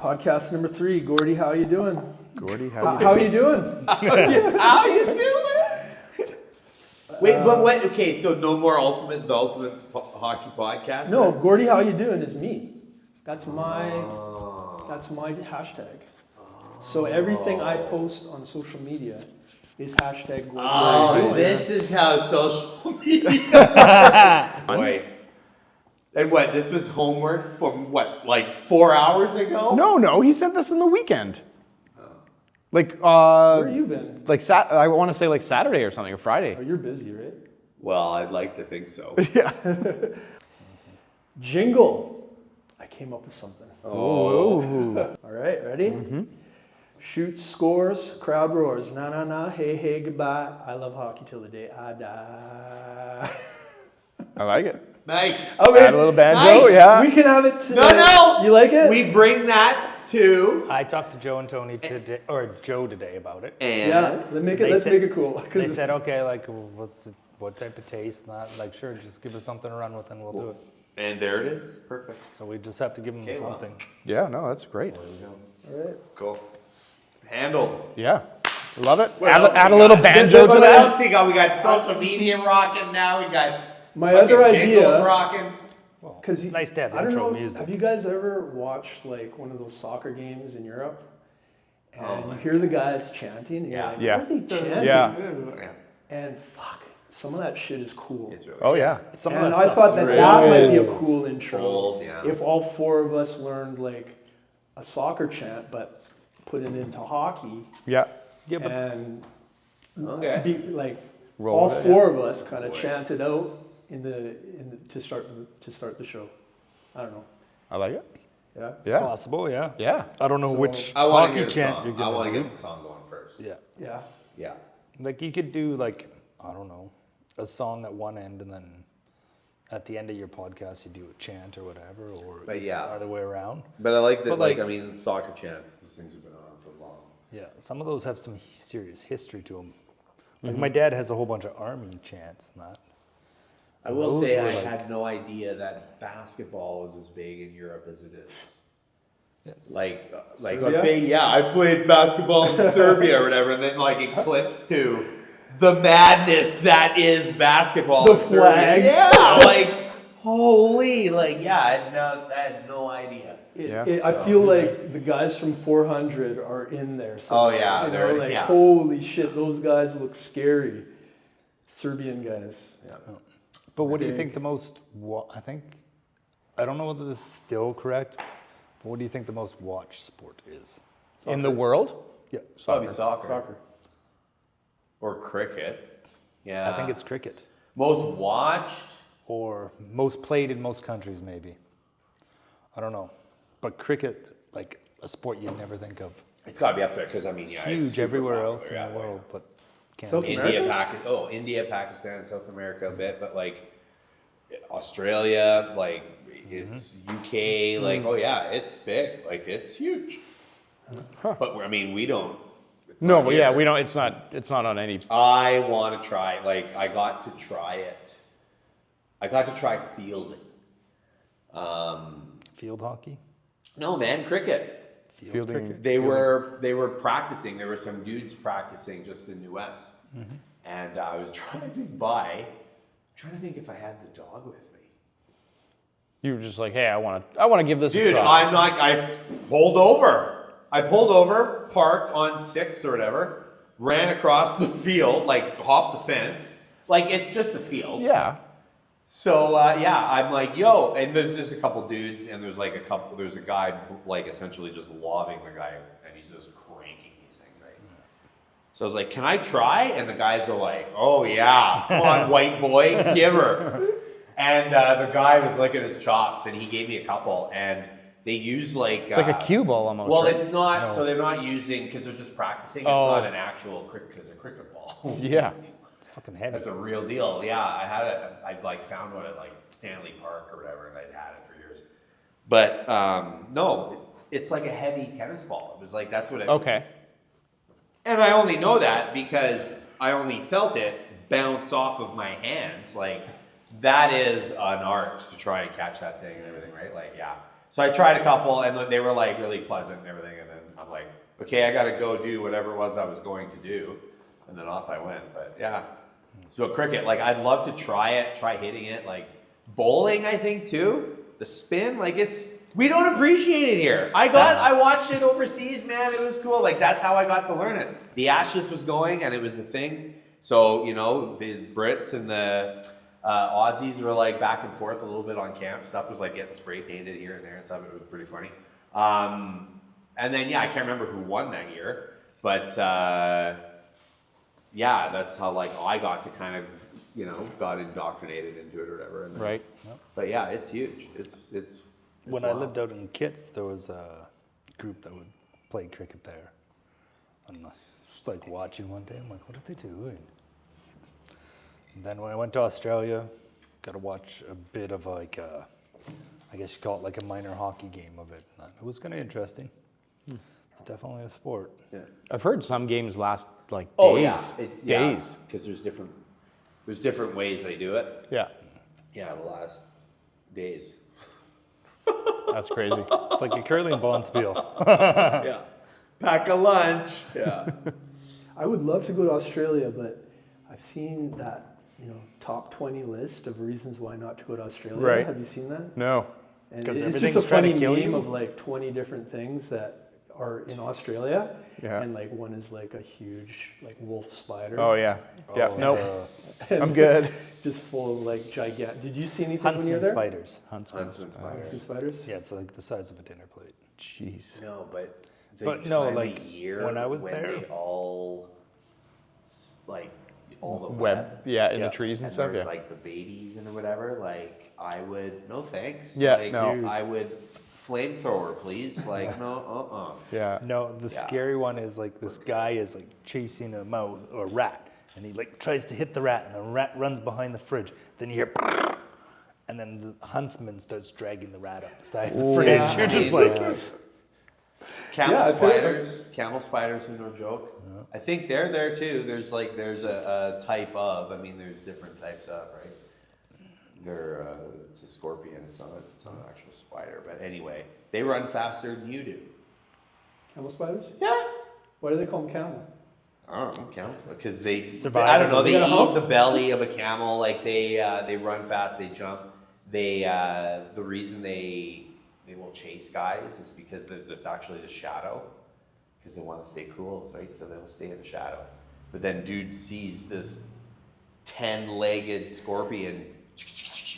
Podcast number 3. Gordy, how you doing? Gordy, How you doing? How you doing? Wait, but what? Okay, so no more the ultimate hockey podcast. No, Gordy, how you doing is me. That's my hashtag. So everything I post on social media is hashtag Gordy. Oh, this is how social media works. Wait. And what? This was homework from what? Like 4 hours ago? No, he sent this in the weekend. Like, Where have you been? Like I want to say like Saturday or something, or Friday. Oh, you're busy, right? Well, I'd like to think so. Yeah. Jingle. I came up with something. Oh. All right, ready? Mm-hmm. Shoot, scores, crowd roars. Na na na, hey hey, goodbye. I love hockey till the day I die. I like it. Nice. Okay. Add a little banjo, Nice. yeah. We can have it. No. You like it? We bring that to. I talked to Joe and Tony today, or Joe today about it. And Yeah. Let's make it cool. They said, okay, like, what type of taste? Not like, sure, just give us something to run with, and we'll do it. And there it is. Perfect. So we just have to give them Okay, well. something. Yeah, no, that's great. All right. Cool. Handled. Yeah. Love it. What else Add we a little got? banjo to What that. else you got? We got social media rocking now. We got My other fucking jingles idea, rocking. Well, because it's nice to have I don't intro know, music. have you guys ever watched like one of those soccer games in Europe? And Oh you my hear the guys chanting. And Yeah. Like, Yeah. What are they chanting? Yeah. And fuck, some of that shit is cool. It's really Oh yeah. Some of And that I stuff's thought that really- might be a cool intro. Bold, yeah. If all 4 of us learned like a soccer chant, but put it into hockey, Yeah. Yeah, but and Okay. be like Roll all with it, 4 of us kind of Boy. chanted out to start the show. I don't know. I like it. Yeah. Yeah. possible, yeah. Yeah. I don't know So- which I want to hockey get a chant song. you're I gonna want to do. get the song going first. Yeah. Yeah. Yeah. Like you could do like, I don't know, a song at one end and then at the end of your podcast you do a chant or whatever, or But yeah. other way around. But I like that. But Like, like- I mean, soccer chants. These things have been on for long. Yeah, some of those have some serious history to them. Mm-hmm. Like my dad has a whole bunch of army chants and that. I will Those say were I like- had no idea that basketball was as big in Europe as it is. Yes. Like Serbia? a big, yeah. I played basketball in Serbia or whatever, and then like it clips to the madness that is basketball The in Serbia. flags. Yeah, like holy, like yeah. I had no idea. I feel like the guys from 400 are in there. Oh, yeah, you know, they're- like yeah. holy shit, those guys look scary. Serbian guys. Yeah. But what do you Big. think the most, I don't know whether this is still correct, but what do you think the most watched sport is? In the world? Yeah. Probably soccer. Soccer. Or cricket. Yeah. I think it's cricket. most watched. Or most played in most countries, maybe. I don't know. But cricket, like a sport you'd never think of. It's got to be up there because I mean, It's yeah, huge super everywhere popular, else in yeah, the world, but can't South be. America? India, Pakistan, South America a bit, but like Australia, like it's UK, like oh yeah, it's big, like it's huge. But I mean, we don't. it's No, not but yeah, here. we don't. It's not on any. I want to try. Like I got to try it. I got to try fielding. Field hockey? No, man, cricket. Fielding. They were practicing. There were some dudes practicing just in the West, and I was driving by, trying to think if I had the dog with me. You were just like, hey, I want to give this a Dude, try. I'm like, I pulled over. I pulled over, parked on 6 or whatever, ran across the field, like hopped the fence, like it's just a field. Yeah. So yeah, I'm like, yo, and there's just a couple dudes, and there's a guy like essentially just lobbing the guy, and he's just cranking these things, right? So I was like, can I try? And the guys are like, oh yeah, come on, white boy, give her. And the guy was licking his chops, and he gave me a couple, and they use like It's like a cue ball almost. well, right? it's not. No. So they're not using because they're just practicing. It's Oh. not an actual cricket because a cricket ball. Yeah. It's fucking heavy. That's a real deal. Yeah, I like found one at like Stanley Park or whatever, and I'd had it for years. But no, it's like a heavy tennis ball. It was like that's what it. Okay. And I only know that because I only felt it bounce off of my hands. Like that is an art to try and catch that thing and everything, right? Like yeah. So I tried a couple, and they were like really pleasant and everything. And then I'm like, okay, I got to go do whatever it was I was going to do, and then off I went. But yeah, so cricket, like I'd love to try hitting it. Like bowling, I think too. The spin, like we don't appreciate it here. I watched it overseas, man. It was cool. Like that's how I got to learn it. The Ashes was going, and it was a thing. So the Brits and the Aussies were like back and forth a little bit on camp. Stuff was like getting spray painted here and there and stuff. It was pretty funny. And then I can't remember who won that year, but that's how like I got to kind of got indoctrinated into it or whatever. And then, Right. But yeah, it's huge. It's when wild. I lived out in Kits, there was a group that would play cricket there. And I was just like watching one day, I'm like, what are they doing? And then when I went to Australia, got to watch a bit of like, I guess you call it like a minor hockey game of it. And it was kind of interesting. It's definitely a sport. Yeah. I've heard some games last like days. Oh yeah, days. Because there's different ways they do it. Yeah, Yeah, the last days. that's crazy. It's like a curling bonspiel. Yeah. Pack a lunch. Yeah. I would love to go to Australia, but I've seen that top 20 list of reasons why not to go to Australia. Right. Have you seen that? No. And 'Cause it's just everything's a trying to funny kill meme you. of like 20 different things that are in Australia. Yeah. And like one is like a huge like wolf spider. Oh yeah. Yeah. Oh, Nope. And I'm good. Just full of like gigantic. Did you see anything when you were Huntsman there? spiders. Huntsman spider. Huntsman spiders? Yeah, it's like the size of a dinner plate. Jeez. No, but But no, time like, of year when I was when there- they all like all the Web. Yeah, in Yeah. the trees and and stuff. they're, Yeah. like the babies and whatever. Like I would no thanks. Yeah, like, no. dude, I would flamethrower, please. Like no, Yeah. No, the Yeah. scary one is like this guy is like chasing a mouse or a rat, and he like tries to hit the rat, and the rat runs behind the fridge. Then you hear, and then the huntsman starts dragging the rat up the side of the fridge. yeah. You're just Yeah. like, Camel Yeah, I feel like- spiders are no joke. I think they're there too. There's a type of. I mean, there's different types of, right? It's a scorpion. It's not an actual spider. But anyway, they run faster than you do. Camel spiders? Yeah. Why do they call them camel? I don't know, camels, because they Survive. I don't know. They They got a eat hump? the belly of a camel. Like they run fast. They jump. The reason they will chase guys is because there's actually the shadow, because they want to stay cool, right? So they'll stay in the shadow. But then dude sees this 10-legged scorpion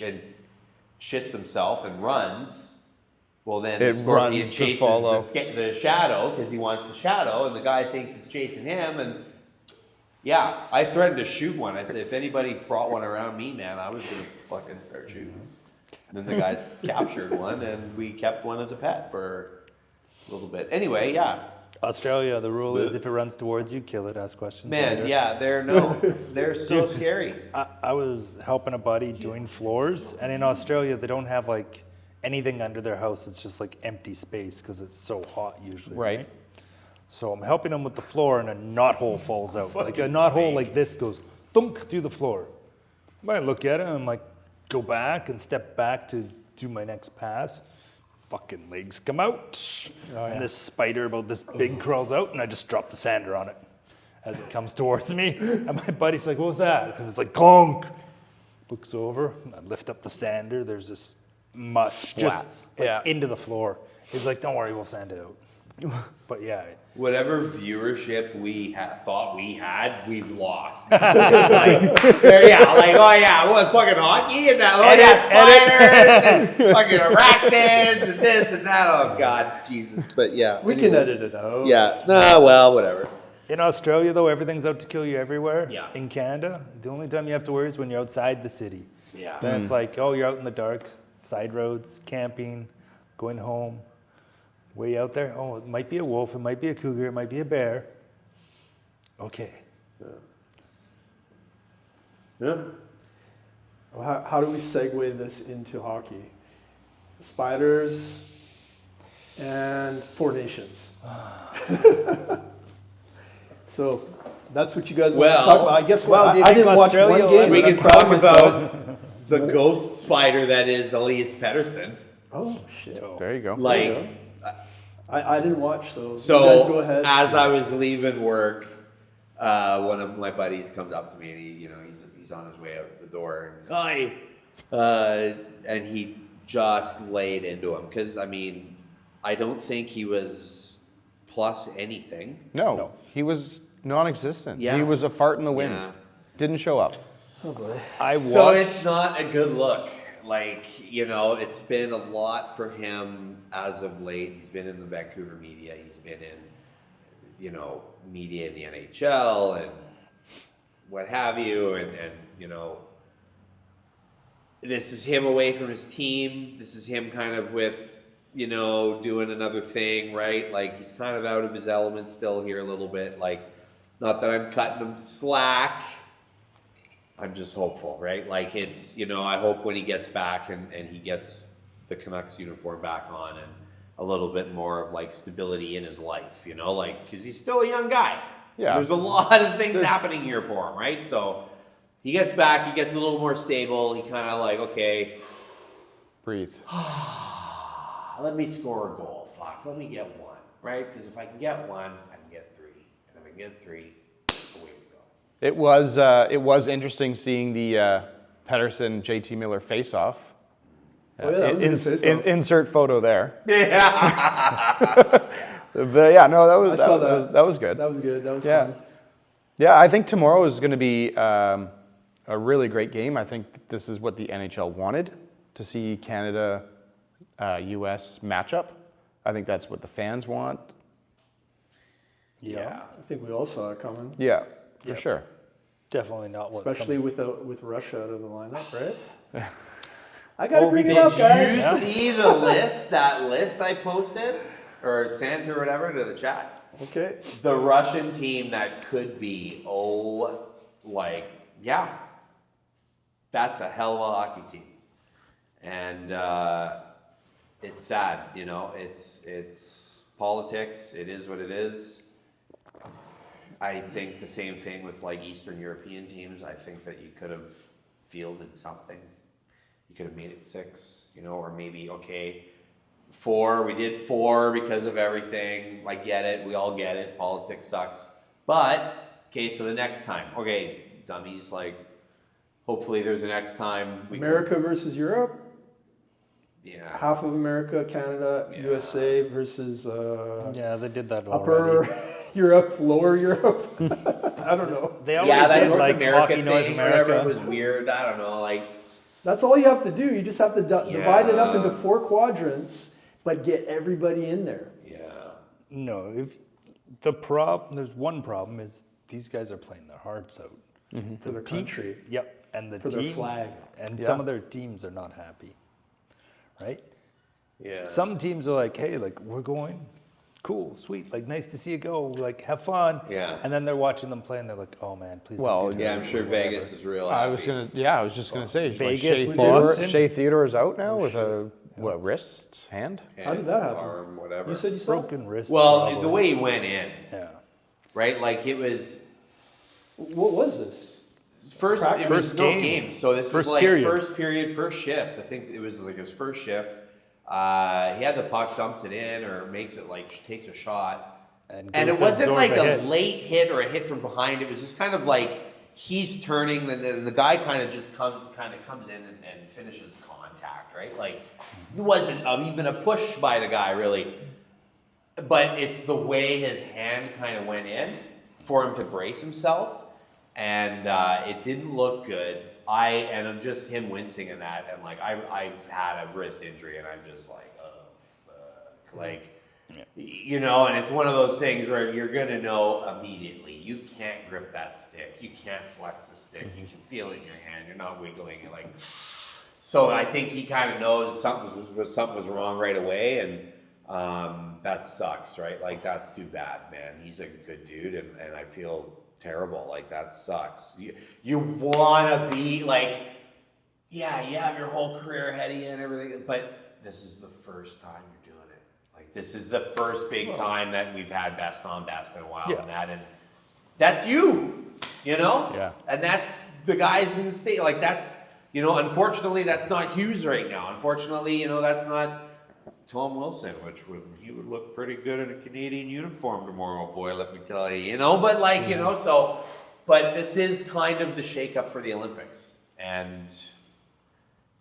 and shits himself and runs. Well, then It the scorpion runs to chases follow. the shadow because he wants the shadow, and the guy thinks it's chasing him. And yeah, I threatened to shoot one. I said, if anybody brought one around me, man, I was gonna fucking start shooting. And then the guys captured one, and we kept one as a pet for a little bit. Anyway, yeah, Australia, the rule is if it runs towards you, kill it, ask questions man, later. yeah, they're so scary. I was helping a buddy doing floors, and in Australia, they don't have like anything under their house. It's just like empty space because it's so hot usually. Right. So I'm helping him with the floor, and a knothole falls out. Like a knothole like this goes thunk through the floor. I look at it, and I'm like, go back and step back to do my next pass. Fucking legs come out. And this spider about this big crawls out, and I just drop the sander on it as it comes towards me. And my buddy's like, what was that? Because it's like, clonk. Looks over, I lift up the sander. There's this mush just like, into the floor. He's like, don't worry, we'll sand it out. But yeah. Whatever viewership we thought we had, we've lost. like, oh yeah, what fucking hockey and that? Oh yeah, spiders and fucking arachnids and this and that. Oh god, Jesus. But yeah, We can edit it out. Yeah, no, well, whatever. In Australia, though, everything's out to kill you everywhere. Yeah. In Canada, the only time you have to worry is when you're outside the city. Yeah. Then it's like, oh, you're out in the dark, side roads, camping, going home. Way out there, oh, it might be a wolf, it might be a cougar, it might be a bear. Okay. Yeah. Well, how do we segue this into hockey? Spiders and Four Nations. So that's what you guys want to talk about. I guess well, do you I think didn't watch Australia one will game. We but can I'm proud talk of myself. about the ghost spider that is Elias Pettersson. Oh shit! There you go. Like, I didn't watch, so you guys so go ahead. as I was leaving work, one of my buddies comes up to me and he's on his way out the door and hi, and he just laid into him because I mean, I don't think he was plus anything. No, he was non-existent. Yeah. He was a fart in the wind. Yeah. Didn't show up. Oh boy. I watched. So it's not a good look. Like, you know, it's been a lot for him as of late. He's been in the Vancouver media. He's been in, you know, media in the NHL and what have you. And you know, this is him away from his team. This is him kind of with, you know, doing another thing, right? Like, he's kind of out of his element still here a little bit. Like, not that I'm cutting him slack. I'm just hopeful, right? Like, it's, you know, I hope when he gets back and he gets the Canucks uniform back on and a little bit more of like stability in his life, you know, like, because he's still a young guy. Yeah. There's a lot of things happening here for him, right? So he gets back, he gets a little more stable. He kind of like, okay, Breathe. let me score a goal. Fuck, let me get one, right? Because if I can get one, I can get three. And if I can get three, away we go. It was interesting seeing the Pettersson JT Miller face-off. Oh, yeah, that was a good face-off. Insert photo there. Yeah. But yeah, no, that was I saw that. that was good. That was good. That was Yeah. fun. Yeah, I think tomorrow is going to be a really great game. I think this is what the NHL wanted to see Canada US matchup. I think that's what the fans want. Yeah. I think we all saw it coming, Yeah, for Yep. sure. Definitely not what especially with Russia out of the lineup, right? I Oh, gotta bring it Did up, guys. you Yeah. see the list, that list I posted? Or sent or whatever to the chat? Okay. The Russian team that could be, yeah. That's a hell of a hockey team. And it's sad, you know, it's politics, it is what it is. I think the same thing with like Eastern European teams. I think that you could have fielded something. You could have made it 6, you know, or maybe, okay, 4. We did 4 because of everything. I get it. We all get it. Politics sucks. But, okay, so the next time, okay, dummies, like, hopefully there's a next time. America versus Europe. Yeah. Half of America, Canada, Yeah. USA versus Yeah, they did that upper already. Europe, lower Europe. I don't know. They already Yeah, that did North like America hockey thing, North whatever, America. was weird. I don't know, like, That's all you have to do. You just have to divide it up Yeah. into 4 quadrants, but get everybody in there. yeah. No, if there's one problem is these guys are playing their hearts out. For their country. Yep, and the For their team flag. and Yeah. some of their teams are not happy, right? Yeah. Some teams are like, hey, like we're going, cool, sweet, like nice to see you go, like have fun. Yeah. And then they're watching them play and they're like, oh man, please. Well, don't get Yeah, hurt I'm sure or whatever. Vegas is real I was happy. I was just gonna say, like, Vegas, Shea Boston? Shea Theodore is out now with a wrist, hand. How did that happen? Arm, whatever. You said you saw it? Broken wrist. Well, probably. the way he went in, Yeah. right? Like, it was... What was this? It was First no game. game. So this was First like period. first period, first shift. I think it was like his first shift. He had the puck, dumps it in, or makes it like takes a shot. And And goes it to wasn't absorb like a a hit. late hit or a hit from behind. It was just kind of like he's turning, and the guy kind of just comes in and finishes contact, right? Like it wasn't even a push by the guy really, but it's the way his hand kind of went in for him to brace himself. And it didn't look good. And just him wincing in that, and like I've had a wrist injury, and I'm just like, oh, fuck. Like, you know, and it's one of those things where you're gonna know immediately. You can't grip that stick. You can't flex the stick. You can feel it in your hand. You're not wiggling it like. So I think he kind of knows something was wrong right away, and that sucks, right? Like that's too bad, man. He's a good dude, and I feel terrible. Like that sucks. You want to be like, yeah, you have your whole career ahead of you and everything, but this is the first time you're doing it. Like this is the first big time that we've had best on best in a while, Yeah. and that's you know. Yeah. And that's the guys in the state. Like that's, you know, unfortunately that's not Hughes right now. Unfortunately, you know, that's not Tom Wilson, he would look pretty good in a Canadian uniform tomorrow, boy, let me tell you. But but this is kind of the shakeup for the Olympics. And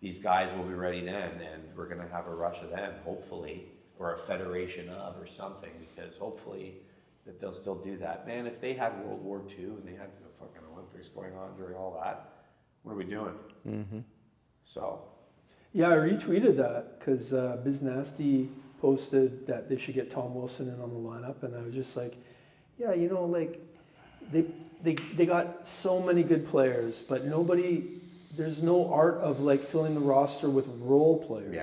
these guys will be ready then, and we're going to have a rush of them, hopefully, or a federation of or something, because hopefully that they'll still do that. Man, if they had World War II and they had the fucking Olympics going on during all that, what are we doing? Mm-hmm. So. Yeah, I retweeted that because Biz Nasty posted that they should get Tom Wilson in on the lineup, and I was just like, yeah, they got so many good players, but there's no art of filling the roster with role players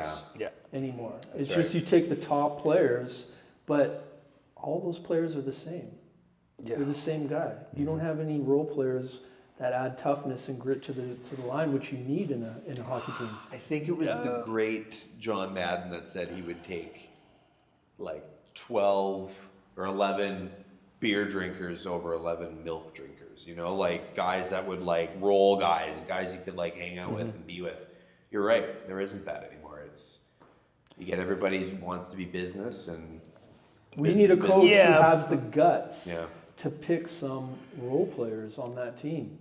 anymore. It's just you take the top players, but all those players are the same. Yeah. They're the same guy. You don't have any role players that add toughness and grit to the line, which you need in a hockey team. I think it was the great John Madden that said he would take 12 or 11 beer drinkers over 11 milk drinkers. Guys that would roll guys you could hang out with and be with. You're right. There isn't that anymore. You get everybody who wants to be business, and we need a coach who has the guts to pick some role players on that team.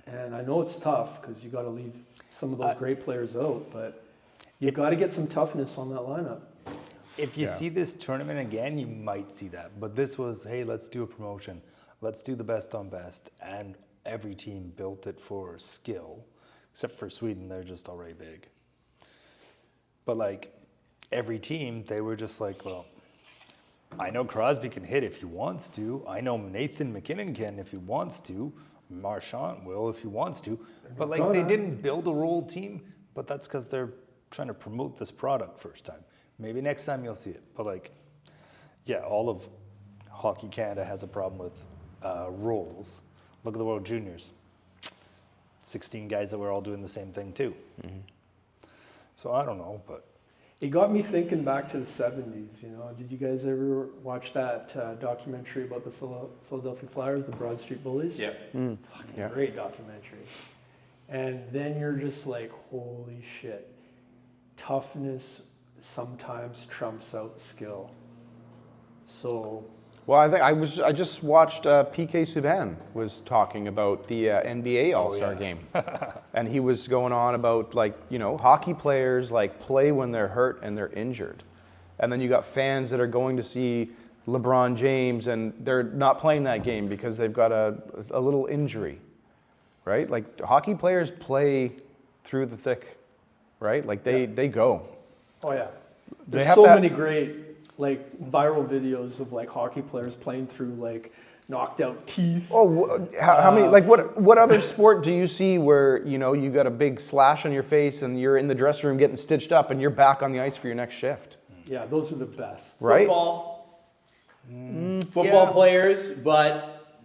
And I know it's tough because you got to leave some of those great players out, but you got to get some toughness on that lineup. If you see this tournament again, you might see that. But this was, hey, let's do a promotion. Let's do the best on best. And every team built it for skill, except for Sweden. They're just already big. But every team, they were just well, I know Crosby can hit if he wants to. I know Nathan McKinnon can if he wants to. Marchand will if he wants to. But they didn't build a role team, but that's because they're trying to promote this product first time. Maybe next time you'll see it. But all of Hockey Canada has a problem with roles. Look at the World Juniors. 16 guys that were all doing the same thing too. Mm-hmm. So I don't know, but it got me thinking back to the 70s. Did you guys ever watch that documentary about the Philadelphia Flyers, the Broad Street Bullies? Yeah. Great documentary. And then you're just holy shit. Toughness sometimes trumps out skill. So. Well, I just watched PK Subban was talking about the NBA All-Star game, and he was going on about hockey players play when they're hurt and they're injured, and then you got fans that are going to see LeBron James and they're not playing that game because they've got a little injury, right? Hockey players play through the thick, right? They go. Oh yeah, there's so many great viral videos of hockey players playing through knocked out teeth. Oh, how many? What other sport do you see where you got a big slash on your face and you're in the dressing room getting stitched up and you're back on the ice for your next shift? Yeah, those are the best. Right? Football players, but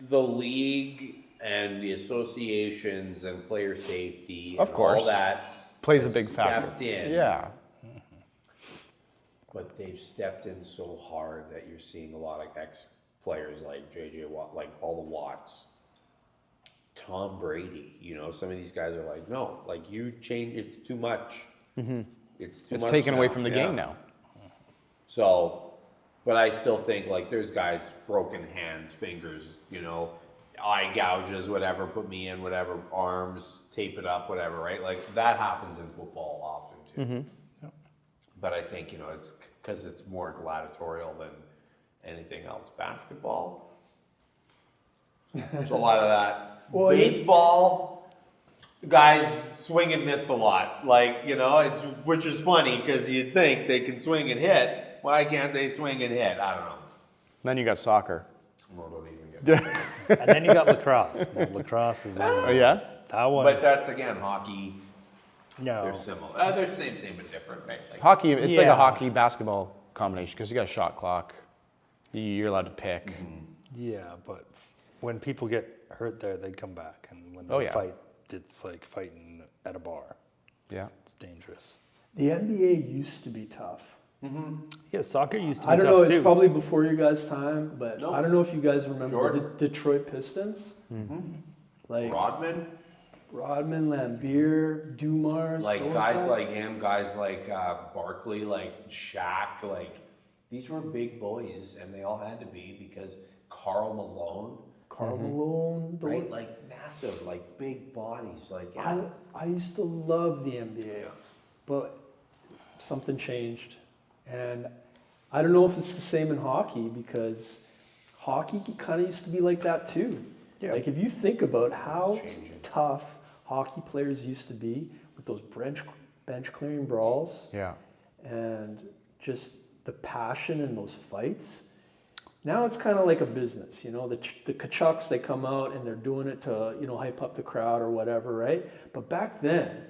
the league and the associations and player safety, of course, all that plays a big factor. Stepped in. Yeah. But they've stepped in so hard that you're seeing a lot of ex-players like J.J. Watt, all the Watts, Tom Brady. Some of these guys are no, you change, it's too much. Mm-hmm. It's much taken now. away from the game now. So, but I still think there's guys, broken hands, fingers, eye gouges, whatever, put me in, whatever, arms, tape it up, whatever, right? That happens in football often too. Mm-hmm. But I think, it's because it's more gladiatorial than anything else. Basketball, there's a lot of that. Well, baseball, guys swing and miss a lot. Which is funny because you'd think they can swing and hit. Why can't they swing and hit? I don't know. Then you got soccer. Well, don't even get and then you got lacrosse. No, lacrosse is oh yeah? That one. But that's again hockey. No. They're similar. They're same but different, right? Hockey, it's like a hockey basketball combination because you got a shot clock. You're allowed to pick. Mm-hmm. Yeah, but when people get hurt there, they come back. And when they fight, it's like fighting at a bar. Yeah. It's dangerous. The NBA used to be tough. Mm-hmm. Yeah, soccer used to be tough, too. I don't know, it's too. probably before your guys' time, but I don't know if you guys remember the Detroit Pistons. Mm-hmm. Rodman? Rodman, Lambier, Dumars. Like those guys like him, guys like Barkley, like Shaq, like these were big boys, and they all had to be because Karl Malone, Malone, right? Like massive, like big bodies. Like yeah. I used to love the NBA, but something changed, and I don't know if it's the same in hockey because hockey kind of used to be like that too. Yeah. Like if you think about how tough hockey players used to be with those bench clearing brawls, and just the passion in those fights. Now it's kind of like a business, you know. The Kachucks, they come out and they're doing it to, you know, hype up the crowd or whatever, right? But back then,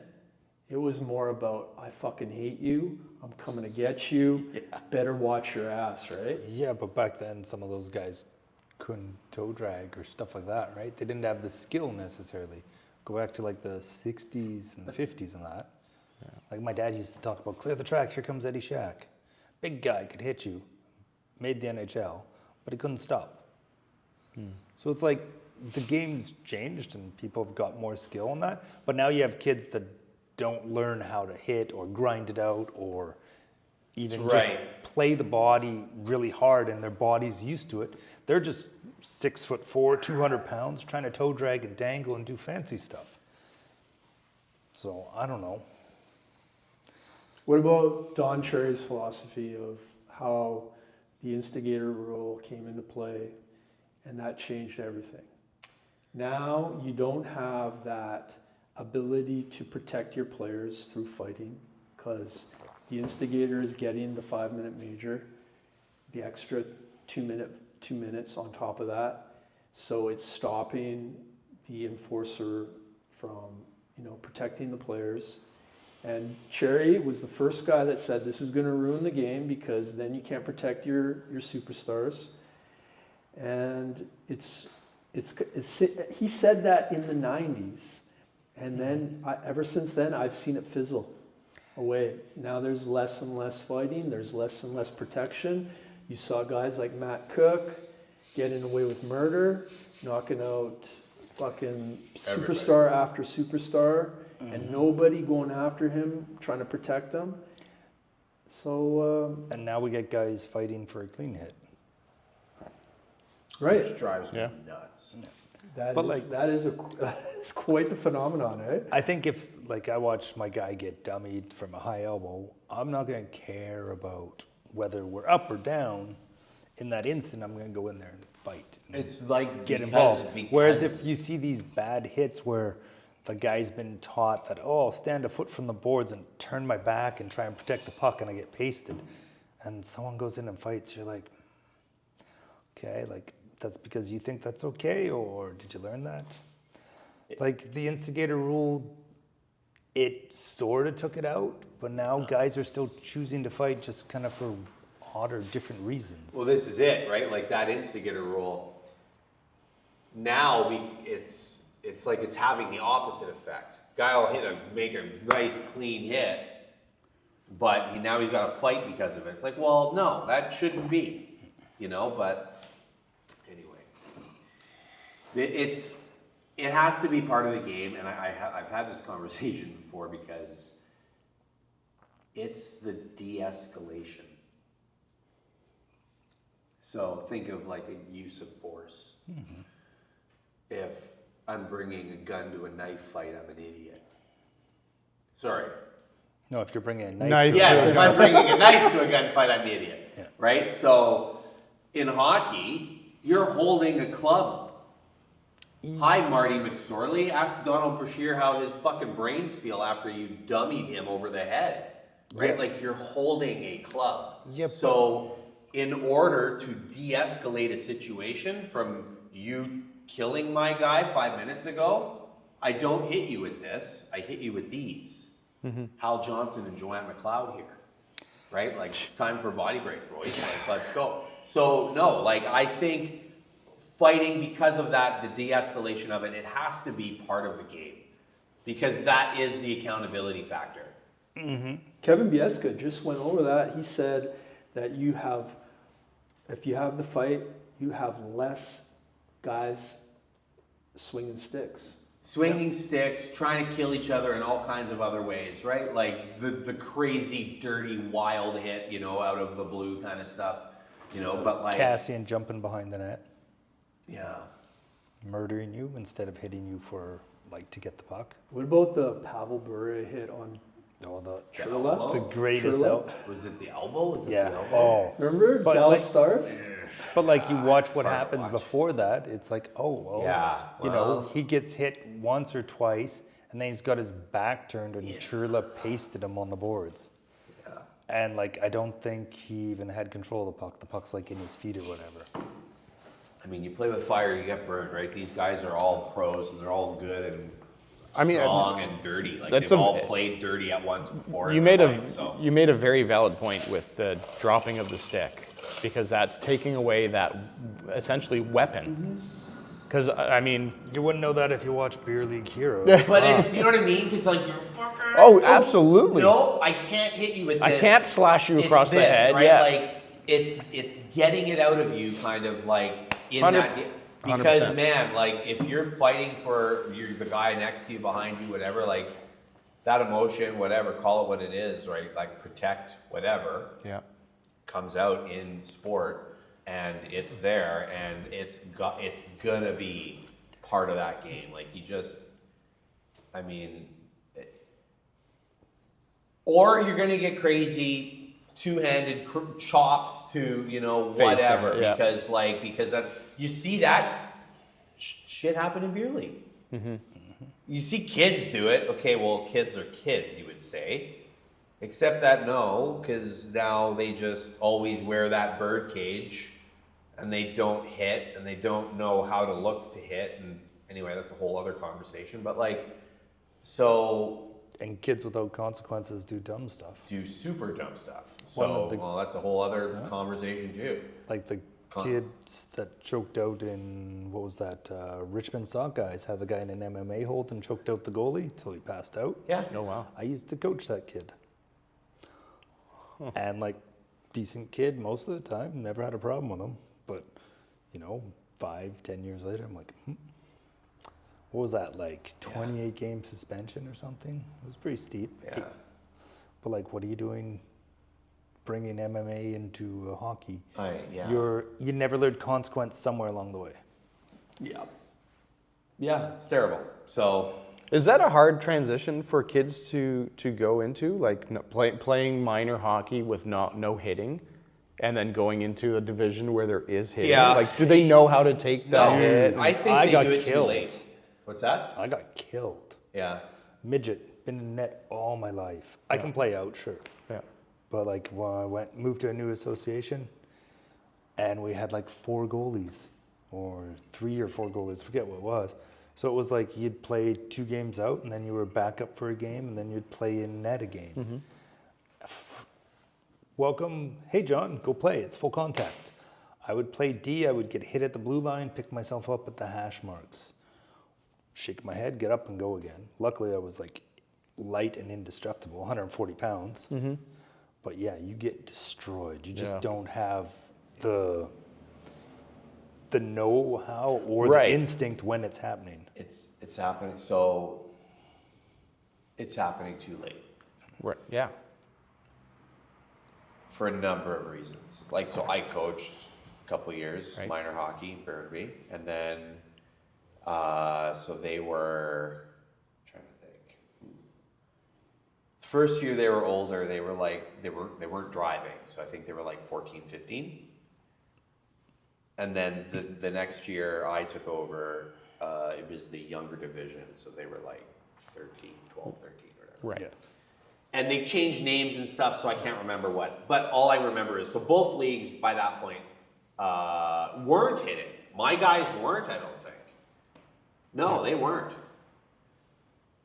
it was more about I fucking hate you. I'm coming to get you. Better watch your ass, right? Yeah, but back then some of those guys couldn't toe drag or stuff like that, right? They didn't have the skill necessarily. Go back to like the 60s and the 50s and that. Yeah. Like my dad used to talk about, clear the track, here comes Eddie Shack. Big guy, could hit you, made the NHL, but he couldn't stop. So it's like the game's changed and people have got more skill in that, but now you have kids that don't learn how to hit or grind it out or even just play the body really hard and their body's used to it. They're just 6'4", 200 pounds, trying to toe drag and dangle and do fancy stuff. So I don't know. What about Don Cherry's philosophy of how the instigator rule came into play and that changed everything? Now you don't have that ability to protect your players through fighting because the instigator is getting the 5-minute major, the extra 2 minutes on top of that. So it's stopping the enforcer from, you know, protecting the players. And Cherry was the first guy that said this is going to ruin the game because then you can't protect your superstars. And he said that in the 90s. And then ever since then, I've seen it fizzle away. Now there's less and less fighting. There's less and less protection. You saw guys like Matt Cook getting away with murder, knocking out fucking superstar after superstar, and nobody going after him, trying to protect him. So. And now we get guys fighting for a clean hit. Right. Which drives me nuts. That is quite the phenomenon, eh? I think if like I watch my guy get dummied from a high elbow, I'm not going to care about whether we're up or down. In that instant, I'm going to go in there and fight. And it's like get involved. Whereas if you see these bad hits where the guy's been taught that, oh, I'll stand a foot from the boards and turn my back and try and protect the puck and I get pasted, and someone goes in and fights, you're like, okay, like that's because you think that's okay, or did you learn that? Like the instigator rule, it sort of took it out, but now guys are still choosing to fight just kind of for odd or different reasons. Well, this is it, right? Like that instigator rule. Now it's like it's having the opposite effect. Guy will make a nice clean hit, but now he's got to fight because of it. It's like, well, no, that shouldn't be, you know. But anyway, it has to be part of the game, and I've had this conversation before because it's the de-escalation. So think of like a use of force. Mm-hmm. If I'm bringing a gun to a knife fight, I'm an idiot. Sorry. No, if you're bringing a knife if I'm bringing a knife to a gunfight, I'm the idiot. Right? So in hockey, you're holding a club. Hi, Marty McSorley. Ask Donald Brashear how his fucking brains feel after you dummied him over the head. Right? Yeah. Like you're holding a club. Yep. So in order to de-escalate a situation from you killing my guy 5 minutes ago, I don't hit you with this, I hit you with these. Mm-hmm. Hal Johnson and Joanne McLeod here, right? Like it's time for body break, boys, like let's go. So no, like I think fighting because of that, the de-escalation of it, it has to be part of the game because that is the accountability factor. Mm-hmm. Kevin Biesca just went over that. He said that if you have the fight, you have less guys swinging sticks. swinging sticks, trying to kill each other in all kinds of other ways, right? Like the crazy, dirty, wild hit, out of the blue kind of stuff, but like... Cassian jumping behind the net. Yeah. Murdering you instead of hitting you for, to get the puck. What about the Pavel Bure hit on Trilla? The greatest out. Was it the elbow? Was it Yeah. the elbow? Oh. Remember Dallas Stars? But you watch what happens before that, it's like, he gets hit once or twice, and then he's got his back turned, and Trilla pasted him on the boards. Yeah. And I don't think he even had control of the puck. The puck's in his feet or whatever. I mean, you play with fire, you get burned, right? These guys are all pros, and they're all good and strong and dirty. They've all played dirty at once before. You made a very valid point with the dropping of the stick, because that's taking away that essentially weapon. Because you wouldn't know that if you watch Beer League Heroes. But it's, you know what I mean? Because you're fucking. Oh, absolutely. No, I can't hit you with this. I can't slash you across the head. Right? Yeah. It's getting it out of you, kind of in 100%. that. Because man, if you're fighting for the guy next to you, behind you, whatever, that emotion, whatever, call it what it is, right? Protect, whatever. Yeah. Comes out in sport, and it's there, and it's gonna be part of that game. Or you're gonna get crazy. Two-handed chops to whatever, because that's, you see that shit happen in beer league. Mm-hmm. You see kids do it. Okay, well, kids are kids, you would say, except that no, because now they just always wear that bird cage, and they don't hit, and they don't know how to look to hit, and anyway, that's a whole other conversation. But so. And kids without consequences do dumb stuff. Do super dumb stuff. So, that's a whole other conversation too. The kids that choked out in, what was that, Richmond Sock guys, had the guy in an MMA hold and choked out the goalie until he passed out. Yeah. Oh, wow. I used to coach that kid. Huh. And decent kid most of the time, never had a problem with him. But, 5-10 years later, I'm like, what was that, 28 game suspension or something? It was pretty steep. Yeah. But what are you doing bringing MMA into hockey? Yeah. You never learned consequence somewhere along the way. Yeah. Yeah, it's terrible. So. Is that a hard transition for kids to go into, playing minor hockey with no hitting, and then going into a division where there is hitting? Yeah. Do they know how to take that hit? I think they do it too late. What's that? I got killed. Yeah. Midget, been in net all my life. I can play out, sure. Yeah. But when I moved to a new association, and we had 4 goalies, or 3 or 4 goalies, forget what it was. So it was you'd play 2 games out, and then you were back up for a game, and then you'd play in net a game. Mm-hmm. Welcome, hey John, go play, it's full contact. I would play D, I would get hit at the blue line, pick myself up at the hash marks. Shake my head, get up and go again. Luckily, I was light and indestructible, 140 pounds. Mm-hmm. But yeah, you get destroyed. You just don't have the know-how or the instinct when it's happening. It's happening. So it's happening too late. Right. Yeah. For a number of reasons. So I coached a couple of years, minor hockey in Burnaby, and then. So they were, I'm trying to think. First year they were older. They were they weren't driving. So I think they were 14, 15. And then the next year I took over. It was the younger division. So they were 13, 12, 13, whatever. Right. Yeah. And they changed names and stuff. So I can't remember what. But all I remember is, so both leagues by that point weren't hitting. My guys weren't, I don't think. No, they weren't.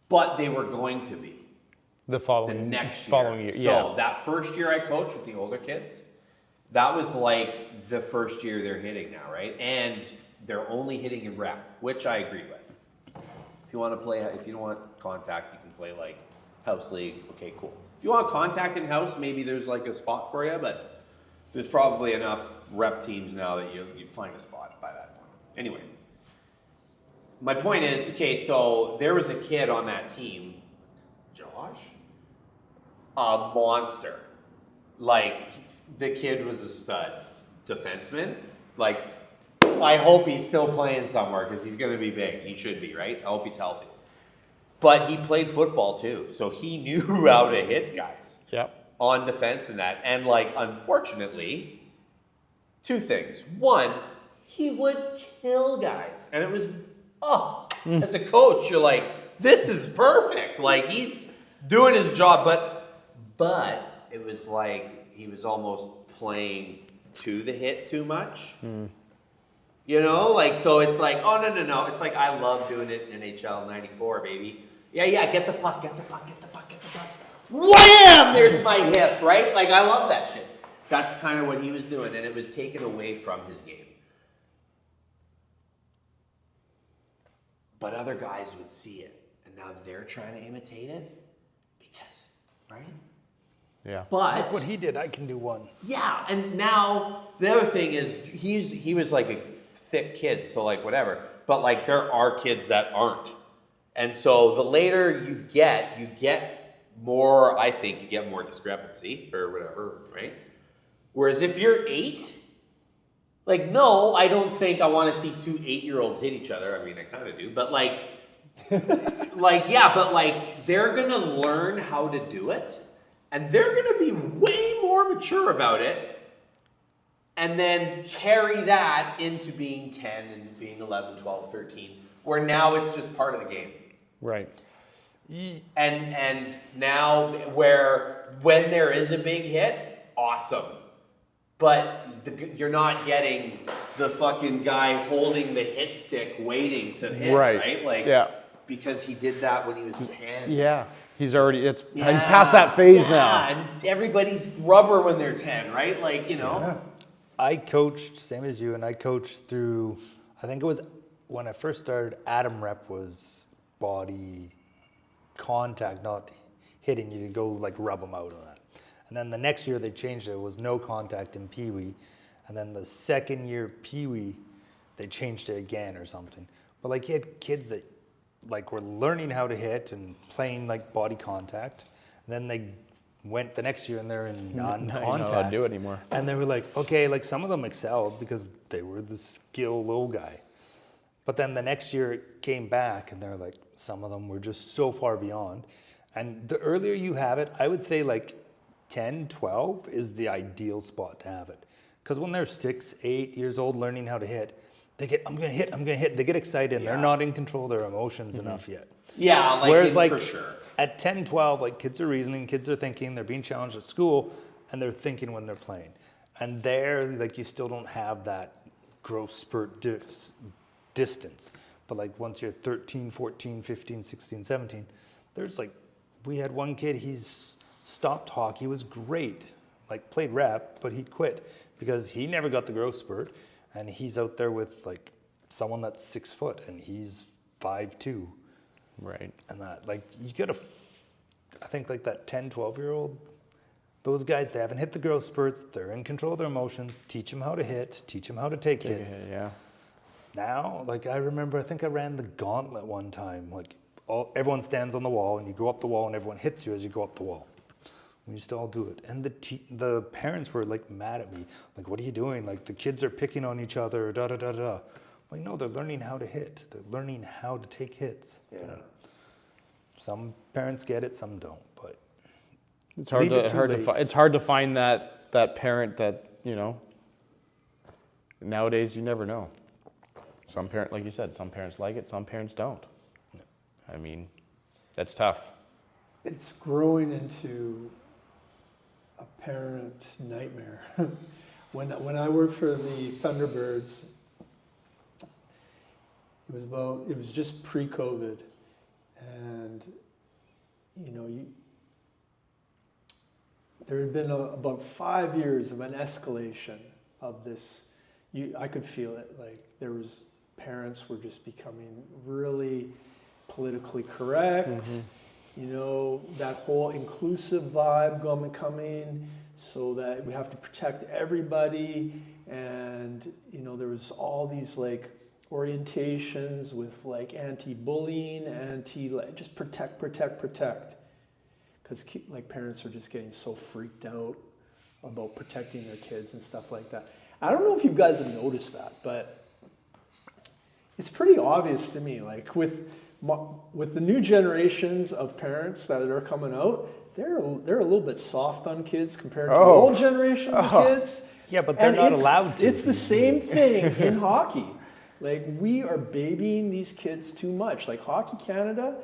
But they were going to be. The next year. So that first year I coached with the older kids, that was the first year they're hitting now, right? And they're only hitting in rep, which I agree with. If you want to play, if you don't want contact, you can play house league. Okay, cool. If you want contact in house, maybe there's a spot for you, but there's probably enough rep teams now that you'd find a spot by that point. Anyway. My point is, okay, so there was a kid on that team, Josh, a monster. Like, the kid was a stud defenseman. Like, I hope he's still playing somewhere because he's going to be big. He should be, right? I hope he's healthy. But he played football too, so he knew how to hit guys. Yep. On defense and that. And, like, unfortunately, two things. One, he would kill guys. And it was, as a coach, you're like, this is perfect. Like, he's doing his job. But it was like he was almost playing to the hit too much. You know? Like, so it's like, oh, no. It's like, I love doing it in NHL 94, baby. Yeah, get the puck. Wham! There's my hip, right? Like, I love that shit. That's kind of what he was doing, and it was taken away from his game. But other guys would see it, and now they're trying to imitate it because, right? Yeah. But Look what he did, I can do one. yeah, and now the other thing is he was like a thick kid, so like whatever. But like there are kids that aren't. And so the later you get more, I think you get more discrepancy or whatever, right? Whereas if you're 8, like, no, I don't think I want to see 2 8-year-olds hit each other. I mean, I kind of do, but like, they're going to learn how to do it and they're going to be way more mature about it and then carry that into being 10 and being 11, 12, 13, where now it's just part of the game. Right. And now where when there is a big hit, awesome. But you're not getting the fucking guy holding the hit stick waiting to hit, right? Like, because he did that when he was 10. Yeah. He's past that phase now. And everybody's rubber when they're 10, right? Like, you know. Yeah. I coached, same as you, and I coached through, I think it was when I first started, Adam Rep was body contact, not hitting you to go like rub them out on that. And then the next year they changed it. It was no contact in Pee Wee. And then the second year Pee Wee, they changed it again or something. But like you had kids that like were learning how to hit and playing like body contact. And then they went the next year and they're in non-contact. Not know how to do it anymore. And they were like, okay, like some of them excelled because they were the skill low guy. But then the next year it came back and they're like, some of them were just so far beyond. And the earlier you have it, I would say like 10, 12 is the ideal spot to have it. Because when they're 6, 8 years old learning how to hit, they get, I'm gonna hit. They get excited and they're not in control of their emotions enough yet. Yeah, like, whereas like for sure. At 10, 12, like kids are reasoning, kids are thinking, they're being challenged at school, and they're thinking when they're playing. And there, like you still don't have that growth spurt distance. But like once you're 13, 14, 15, 16, 17, there's like, we had one kid, he's stopped hockey, he was great, like played rep, but he quit because he never got the growth spurt. And he's out there with like someone that's 6 foot and he's 5'2". Right. And that, like, you gotta, I think like that 10, 12-year-old, those guys, they haven't hit the growth spurts, they're in control of their emotions, teach them how to hit, teach them how to take hits. Yeah. Now, like I remember, I think I ran the gauntlet one time, like everyone stands on the wall and you go up the wall and everyone hits you as you go up the wall. We used to all do it. And the parents were like mad at me. Like, what are you doing? Like the kids are picking on each other, da-da-da-da. Like, no, they're learning how to hit. They're learning how to take hits. Yeah. Some parents get it, some don't, but it's hard to find that parent that, you know, nowadays you never know. Some parent, like you said, some parents like it, some parents don't. I mean, that's tough. It's growing into a parent nightmare. When I worked for the Thunderbirds, it was just pre-COVID, and you know, there had been about 5 years of an escalation of this. I could feel it. Like parents were just becoming really politically correct. Mm-hmm. You know, that whole inclusive vibe coming, so that we have to protect everybody. And, you know, there was all these like orientations with like anti-bullying, just protect, because like parents are just getting so freaked out about protecting their kids and stuff like that. I don't know if you guys have noticed that, but it's pretty obvious to me. Like with the new generations of parents that are coming out, they're a little bit soft on kids compared to the old generations of kids. Yeah, but they're not allowed to. It's the same thing in hockey. Like, we are babying these kids too much. Like, Hockey Canada,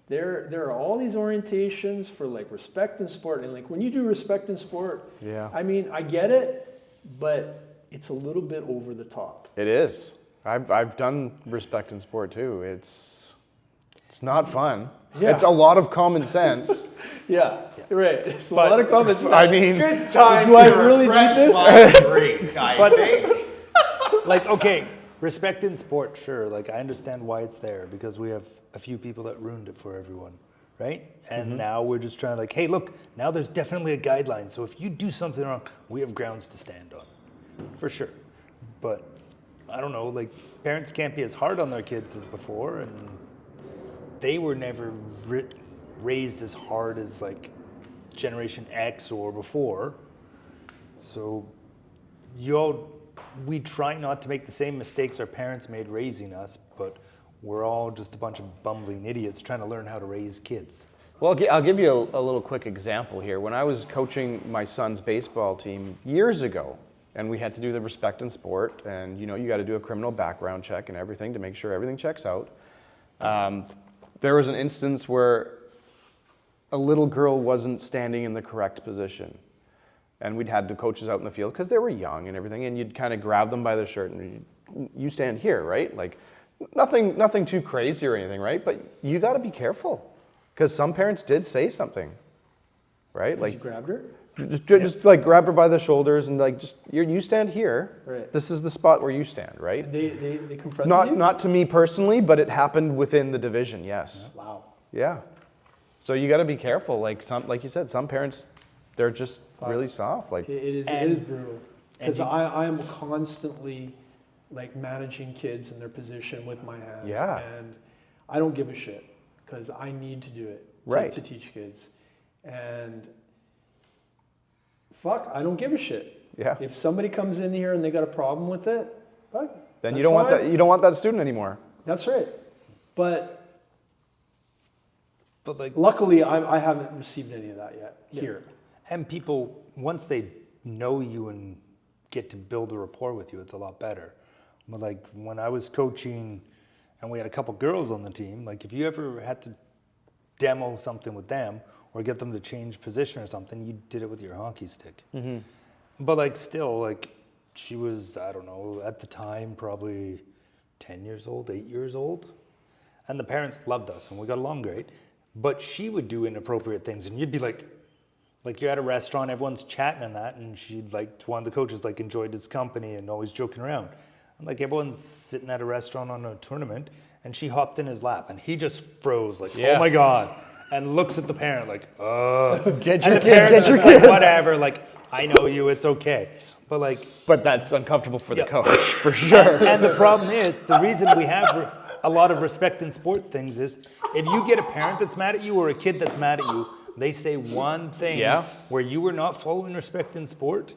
there are all these orientations for, like, respect in sport. And, like, when you do respect in sport, I mean, I get it, but it's a little bit over the top. It is. I've done respect in sport, too. It's not fun. Yeah. It's a lot of common sense. Yeah, right. It's a lot of common sense. I mean, good time do I to really refresh need this? my drink, I think. Like, okay, respect in sport, sure. Like, I understand why it's there, because we have a few people that ruined it for everyone, right? And now we're just trying to like, hey, look, now there's definitely a guideline. So if you do something wrong, we have grounds to stand on, for sure. But I don't know, like, parents can't be as hard on their kids as before, and they were never raised as hard as like Generation X or before. So we try not to make the same mistakes our parents made raising us, but we're all just a bunch of bumbling idiots trying to learn how to raise kids. Well, I'll give you a little quick example here. When I was coaching my son's baseball team years ago, and we had to do the respect in sport, and you got to do a criminal background check and everything to make sure everything checks out. There was an instance where a little girl wasn't standing in the correct position. And we'd had the coaches out in the field because they were young and everything, and you'd kind of grab them by the shirt and you stand here, right? Like nothing too crazy or anything, right? But you got to be careful because some parents did say something, right? Like, you grabbed her? Just like grab her by the shoulders and like just you stand here. Right. This is the spot where you stand, right? And they confronted you? Not to me personally, but it happened within the division. Yes. Wow. Yeah. So you got to be careful. Like you said, some parents, they're just really soft. Like it is brutal. Because I am constantly like managing kids in their position with my hands. Yeah. And I don't give a shit because I need to do it to teach kids. And fuck, I don't give a shit. Yeah. If somebody comes in here and they got a problem with it, fuck. Then you don't want that. You don't want that student anymore. That's right. But like, luckily, I haven't received any of that yet here. And people, once they know you and get to build a rapport with you, it's a lot better. But like when I was coaching and we had a couple girls on the team, like if you ever had to demo something with them or get them to change position or something, you did it with your hockey stick. Mm-hmm. But like still, like she was, I don't know, at the time probably 10 years old, 8 years old. And the parents loved us and we got along great. But she would do inappropriate things and you'd be like you're at a restaurant, everyone's chatting and that, and she'd like, one of the coaches like enjoyed his company and always joking around. And like everyone's sitting at a restaurant on a tournament and she hopped in his lap and he just froze like, oh my God. And looks at the parent like, Get and your the kid, parent's get your just kid. like, whatever, like, I know you, it's okay. But that's uncomfortable for the coach, for sure. And the problem is, the reason we have a lot of respect in sport things is, if you get a parent that's mad at you or a kid that's mad at you, they say one thing where you were not following respect in sport,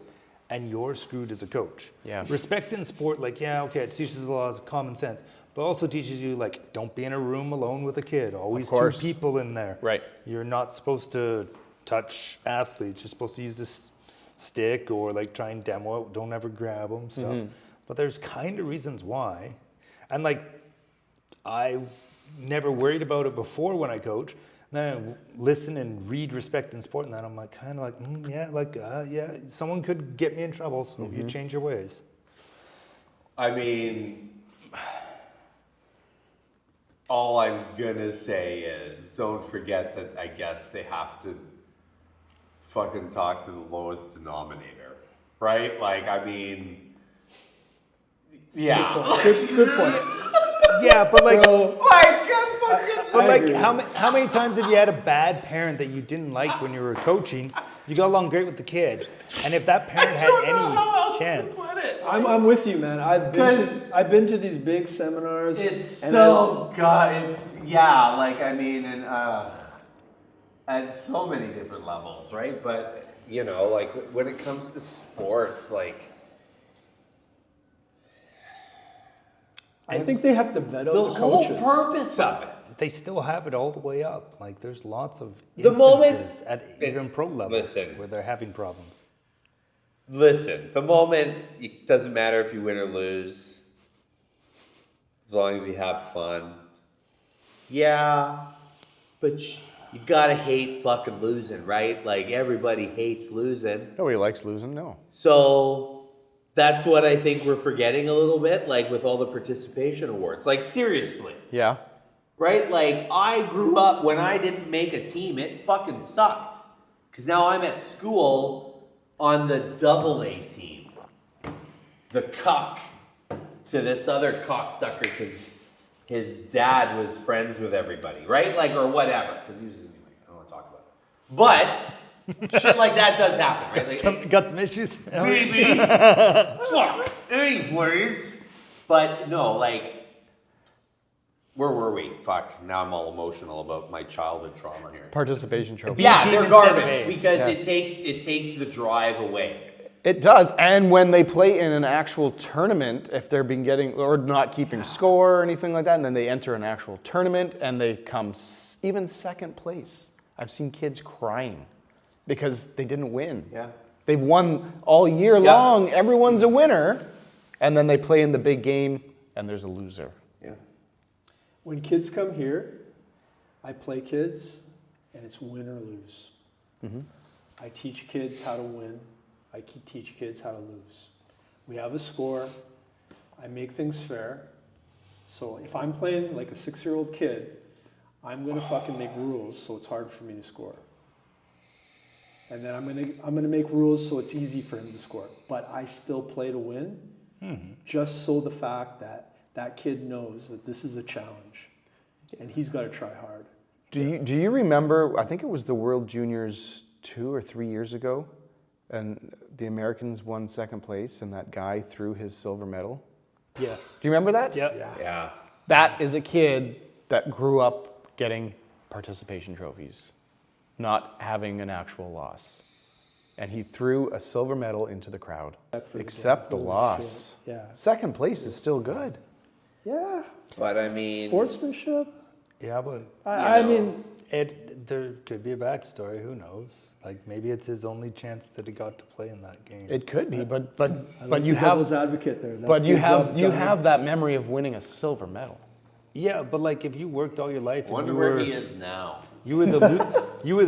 and you're screwed as a coach. Yeah. Respect in sport, like, it teaches a lot of common sense, but also teaches you, like, don't be in a room alone with a kid. Always two people in there. Right. You're not supposed to touch athletes. You're supposed to use this stick or, like, try and demo it. Don't ever grab them, stuff. Mm-hmm. But there's kind of reasons why. And, like, I never worried about it before when I coach. Then I listen and read respect in sport, and then I'm like, kind of like, someone could get me in trouble, so you change your ways. I mean, all I'm gonna say is, don't forget that I guess they have to fucking talk to the lowest denominator, right? Like, I mean, yeah. Good point. Yeah, but like, But like, how many times have you had a bad parent that you didn't like when you were coaching? You got along great with the kid, and if that parent had any chance. I'm with you, man. I've been to these big seminars. It's and so it's yeah, like I mean, and at so many different levels, right? But you know, like when it comes to sports, like I think they have to vet out the the whole coaches. purpose of it. They still have it all the way up. Like there's lots of The instances moment- at even pro levels Listen. where they're having problems. Listen, the moment it doesn't matter if you win or lose, as long as you have fun. Yeah, but you gotta hate fucking losing, right? Like everybody hates losing. Nobody likes losing, no. So that's what I think we're forgetting a little bit, like with all the participation awards. Like seriously, Yeah. right? Like I grew up when I didn't make a team, it fucking sucked. Because now I'm at school on the AA team. The cuck to this other cocksucker because his dad was friends with everybody, right? Like, or whatever. Because he was, anyway, I don't want to talk about it. But shit like that does happen, right? Like, Got some issues? maybe. Fuck. Anyways. But no, like, where were we? Fuck. Now I'm all emotional about my childhood trauma here. Participation trophy. Yeah, team they're instead of garbage A. because Yes. it takes the drive away. It does, and when they play in an actual tournament, if they're been getting or not keeping score or anything like that, and then they enter an actual tournament and they come even second place. I've seen kids crying because they didn't win. Yeah. They've won all year Yeah. long. Everyone's a winner, and then they play in the big game and there's a loser. Yeah. When kids come here, I play kids, and it's win or lose. I teach kids how to win. I teach kids how to lose. We have a score. I make things fair. So if I'm playing like a 6-year-old kid, I'm gonna fucking make rules so it's hard for me to score. And then I'm gonna make rules so it's easy for him to score. But I still play to win, just so the fact that that kid knows that this is a challenge, and he's got to try hard. Do you remember, I think it was the World Juniors 2 or 3 years ago, and the Americans won second place, and that guy threw his silver medal? Yeah. Do you remember that? Yep. Yeah. That is a kid that grew up getting participation trophies, not having an actual loss. And he threw a silver medal into the crowd. Accept the Holy loss. shit. Yeah. Second place is still good. Yeah. But I mean, Sportsmanship. Yeah, but I mean, there could be a backstory. Who knows? Like maybe it's his only chance that he got to play in that game. It could be, but like you the devil's have advocate there. That's but you good job, have you Johnny. have that memory of winning a silver medal. Yeah, but like if you worked all your life, and wonder you where were he is now. you were the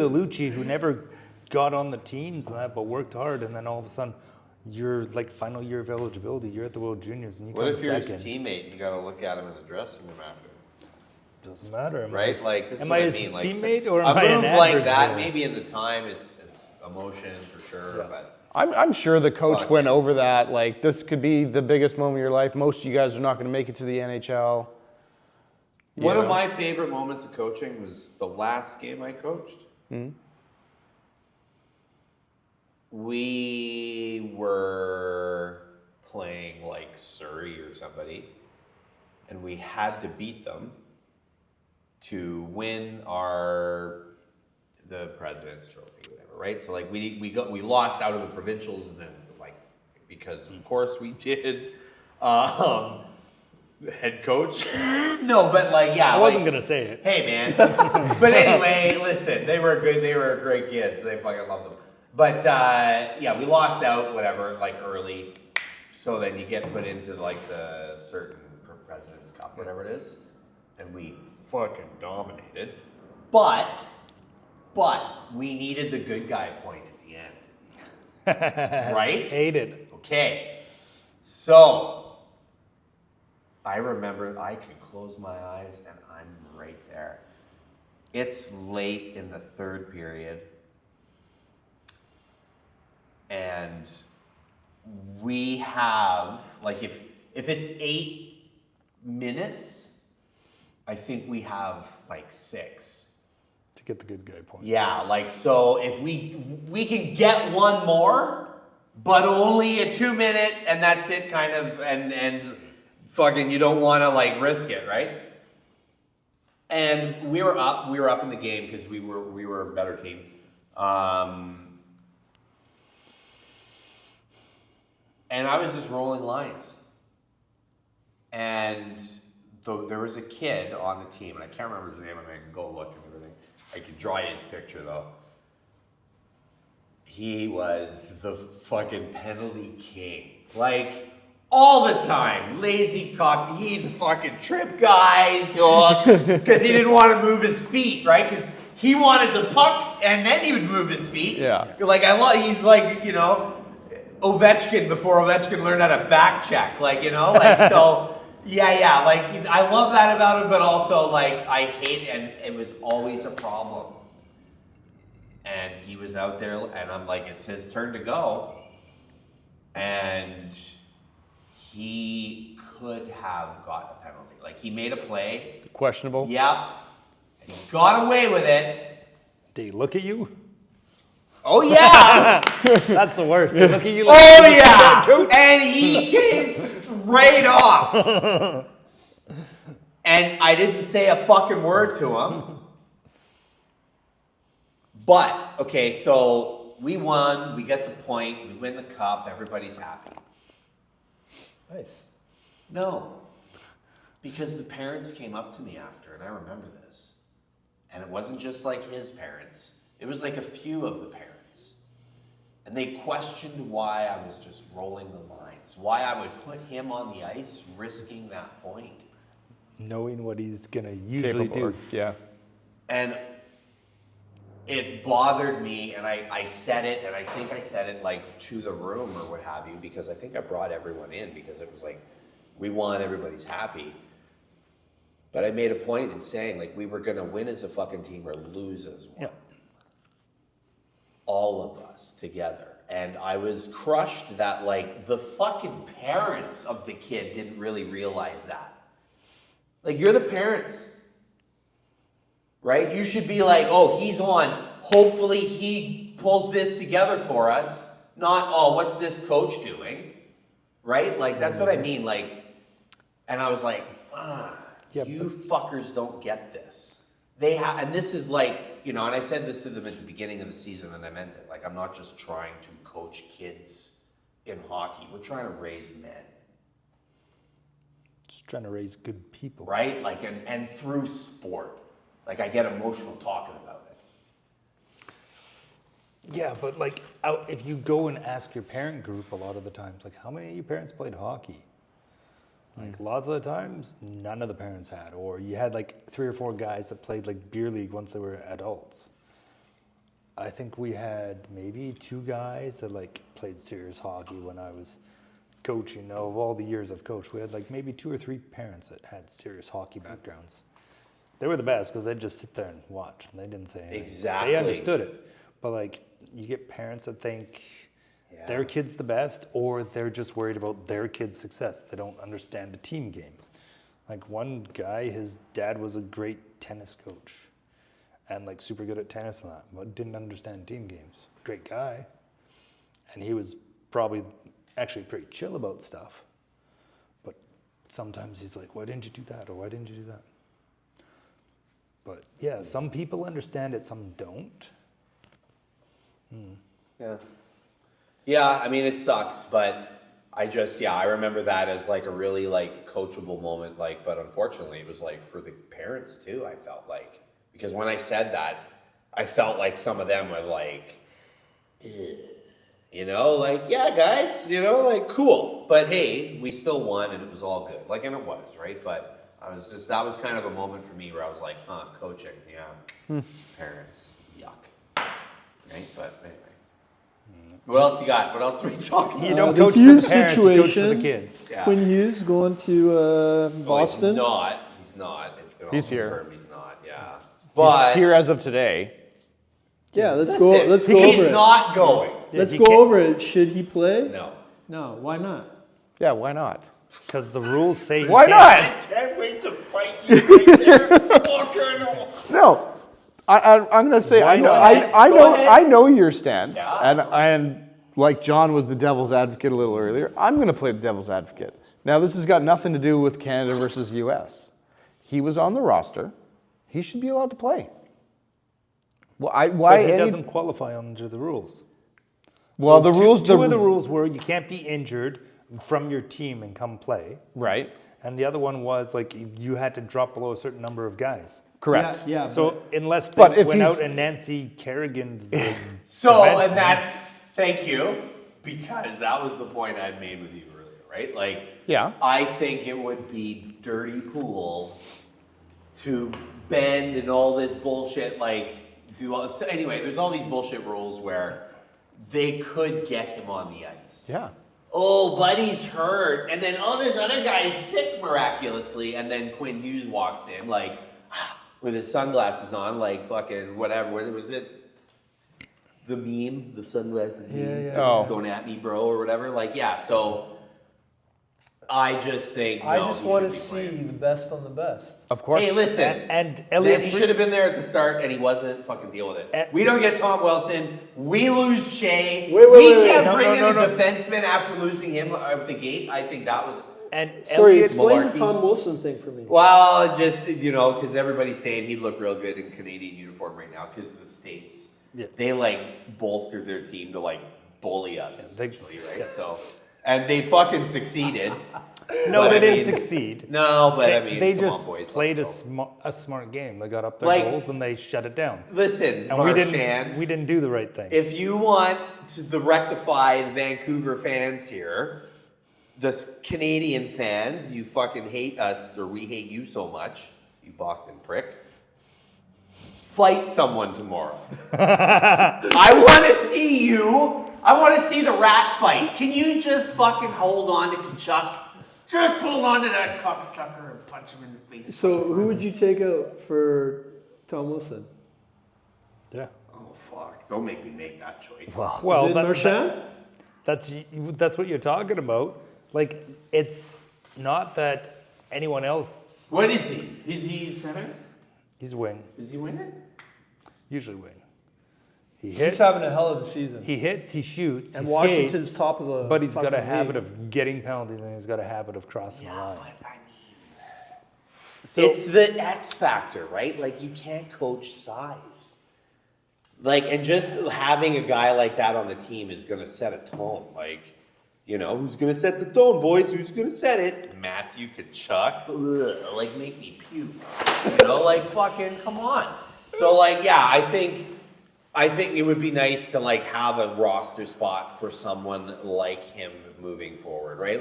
Lucci who never got on the teams and that, but worked hard, and then all of a sudden you're like final year of eligibility. You're at the World Juniors and you What come if you're second. his teammate and you got to look at him in the dressing room after? Doesn't matter. Right? Like, this is am what I I his mean. Like, teammate or am a I an move like that, adversary? maybe in the time, it's emotion for sure, but I'm sure the coach Fuck. went over that. Like, this could be the biggest moment of your life. Most of you guys are not going to make it to the NHL. one of Yeah. my favorite moments of coaching was the last game I coached. We were playing like Surrey or somebody, and we had to beat them to win the President's Trophy, whatever, right? So like we lost out of the provincials, and then like because of course we did. The head coach? No, but like yeah, I wasn't gonna say it. Hey man. But anyway, listen, they were great kids. They fucking loved them. But yeah, we lost out, whatever, like early. So then you get put into like the certain President's Cup, whatever it is. And we fucking dominated. But we needed the good guy point at the end. Right? Hate it. Okay. So I remember I could close my eyes and I'm right there. It's late in the third period. And we have, like if it's 8 minutes, I think we have like 6. To get the good guy point. Yeah, like so if we can get one more, but only a 2-minute, and that's it, kind of, and fucking, you don't want to like risk it, right? And we were up in the game because we were a better team. And I was just rolling lines. And there was a kid on the team, and I can't remember his name, I can go look and everything. I could draw you his picture though. He was the fucking penalty king. Like, all the time. Lazy cock. He'd fucking trip guys because he didn't want to move his feet, right? Because he wanted the puck, and then he would move his feet. Yeah. Like, he's like, you know, Ovechkin before Ovechkin learned how to back check. Like, you know, like, so, yeah. Like, I love that about him, but also, like, I hate, and it was always a problem. And he was out there, and I'm like, it's his turn to go. And he could have got a penalty. Like, he made a play. Questionable? Yep. And he got away with it. Did he look at you? Oh, yeah. That's the worst. They look at you like, Oh, yeah. And he came straight off. And I didn't say a fucking word to him. But, okay, so we won. We get the point. We win the cup. Everybody's happy. Nice. No. Because the parents came up to me after, and I remember this. And it wasn't just like his parents. It was like a few of the parents. And they questioned why I was just rolling the lines, why I would put him on the ice, risking that point. knowing what he's going to usually do. Yeah. And it bothered me, and I said it, and I think I said it like to the room or what have you, because I think I brought everyone in because it was like, we want everybody's happy. But I made a point in saying, like, we were going to win as a fucking team or lose as one. Yeah. All of us together. And I was crushed that, like, the fucking parents of the kid didn't really realize that. Like, you're the parents, right? You should be like, oh, he's on. Hopefully he pulls this together for us. Not, oh, what's this coach doing? Right? Like, that's what I mean. Like, and I was like, you fuckers don't get this. They have, and this is like, you know, and I said this to them at the beginning of the season, and I meant it. Like, I'm not just trying to coach kids in hockey. We're trying to raise men. Just trying to raise good people. Right? Like, and through sport. Like, I get emotional talking about it. Yeah, but like, if you go and ask your parent group a lot of the times, like, how many of your parents played hockey? Like, lots of the times, none of the parents had. Or you had like 3 or 4 guys that played like beer league once they were adults. I think we had maybe 2 guys that like played serious hockey when I was coaching. Of all the years I've coached, we had like maybe 2 or 3 parents that had serious hockey backgrounds. They were the best because they'd just sit there and watch. And they didn't say anything. Exactly. They understood it. But like, you get parents that think their kid's the best, or they're just worried about their kid's success. They don't understand a team game. Like, one guy, his dad was a great tennis coach and like super good at tennis and that, but didn't understand team games. Great guy. And he was probably actually pretty chill about stuff. But sometimes he's like, why didn't you do that? Or why didn't you do that? But yeah, some people understand it, some don't. Yeah. Yeah, I mean, it sucks, but I remember that as like a really like coachable moment, like, but unfortunately it was like for the parents too, I felt like, because when I said that, I felt like some of them were like, you know, like, yeah, guys, you know, like, cool, but hey, we still won and it was all good, like, and it was, right? But I was just, that was kind of a moment for me where I was like, coaching, parents, yuck, right? But anyway. What else you got? What else are we talking about? You don't The coach for Hughes the parents, you coach for the situation. kids. Yeah. Quinn Hughes going to Boston. He's not. It's been all He's here. confirmed he's not, yeah. But Here as of today. Yeah, let's that's go. it. Let's go He's over it. not going. Let's he go can't- over it. Should he play? No. No. Why not? Yeah, why not? Because the rules say you Why can't. not? Can't wait to fight you right there. No, I'm going to say Why I know not? I Go know ahead. I know your stance, Yeah. and like John was the devil's advocate a little earlier, I'm going to play the devil's advocate. Now, this has got nothing to do with Canada versus U.S. He was on the roster. He should be allowed to play. Why But he doesn't qualify under the rules. Well, So the rules... Two of the rules were you can't be injured from your team and come play. Right. And the other one was like you had to drop below a certain number of guys. Correct. Yeah. So unless they But if went he's- out and Nancy Kerrigan's the So, defenseman- and that's, thank you, because that was the point I made with you earlier, right? Like, Yeah. I think it would be dirty pool to bend and all this bullshit, like, so anyway, there's all these bullshit rules where they could get him on the ice. Yeah. Oh, Buddy's hurt, and then this other guy's sick miraculously, and then Quinn Hughes walks in, like, with his sunglasses on, like fucking whatever. What was it? The meme, the sunglasses meme, Oh. going at me, bro, or whatever. Like, yeah. So I just think I no, just he want to should be see playing. the best on the best. Of course. Hey, listen. and Then Elliott he should have been there at the start, and he wasn't. Fucking deal with it. We don't get Tom Wilson. We lose Shea. Wait, we wait, can't no, bring no, in no, a no. defenseman after losing him out the gate. I think that was. and Sorry, Elliott explain malarkey. the Tom Wilson thing for me. Well, just, because everybody's saying he'd look real good in Canadian uniform right now because of the States. Yeah. They, bolstered their team to, bully us, essentially, right? yeah. So, and they fucking succeeded. No, But they I didn't mean- succeed. No, but They come on, just boys, played let's go. a smart game. They got up their Like- goals and they shut it down. Listen, And Marchand, we didn't do the right thing. if you want to rectify the Vancouver fans here, the Canadian fans, you fucking hate us or we hate you so much, you Boston prick. Fight someone tomorrow. I want to see you. I want to see the rat fight. Can you just fucking hold on to Kachuk? Just hold on to that cocksucker and punch him in the face. So who would you take out for Tom Wilson? Yeah. Oh fuck! Don't make me make that choice. Well, Is it Marchand? that's what you're talking about. Like, it's not that anyone else. What is he? Is he center? He's wing, Is he winger? usually wing. He hits. He's having a hell of a season. He hits. He shoots. And he Washington's skates, top of the. but he's got a fucking habit league. of getting penalties and he's got a habit of crossing the line. But I mean, So it's the X factor, right? Like you can't coach size. And just having a guy like that on the team is going to set a tone. Who's going to set the tone, boys? Who's going to set it? Matthew Kachuk. Ugh, make me puke. Fucking come on. So I think it would be nice to have a roster spot for someone like him moving forward, right?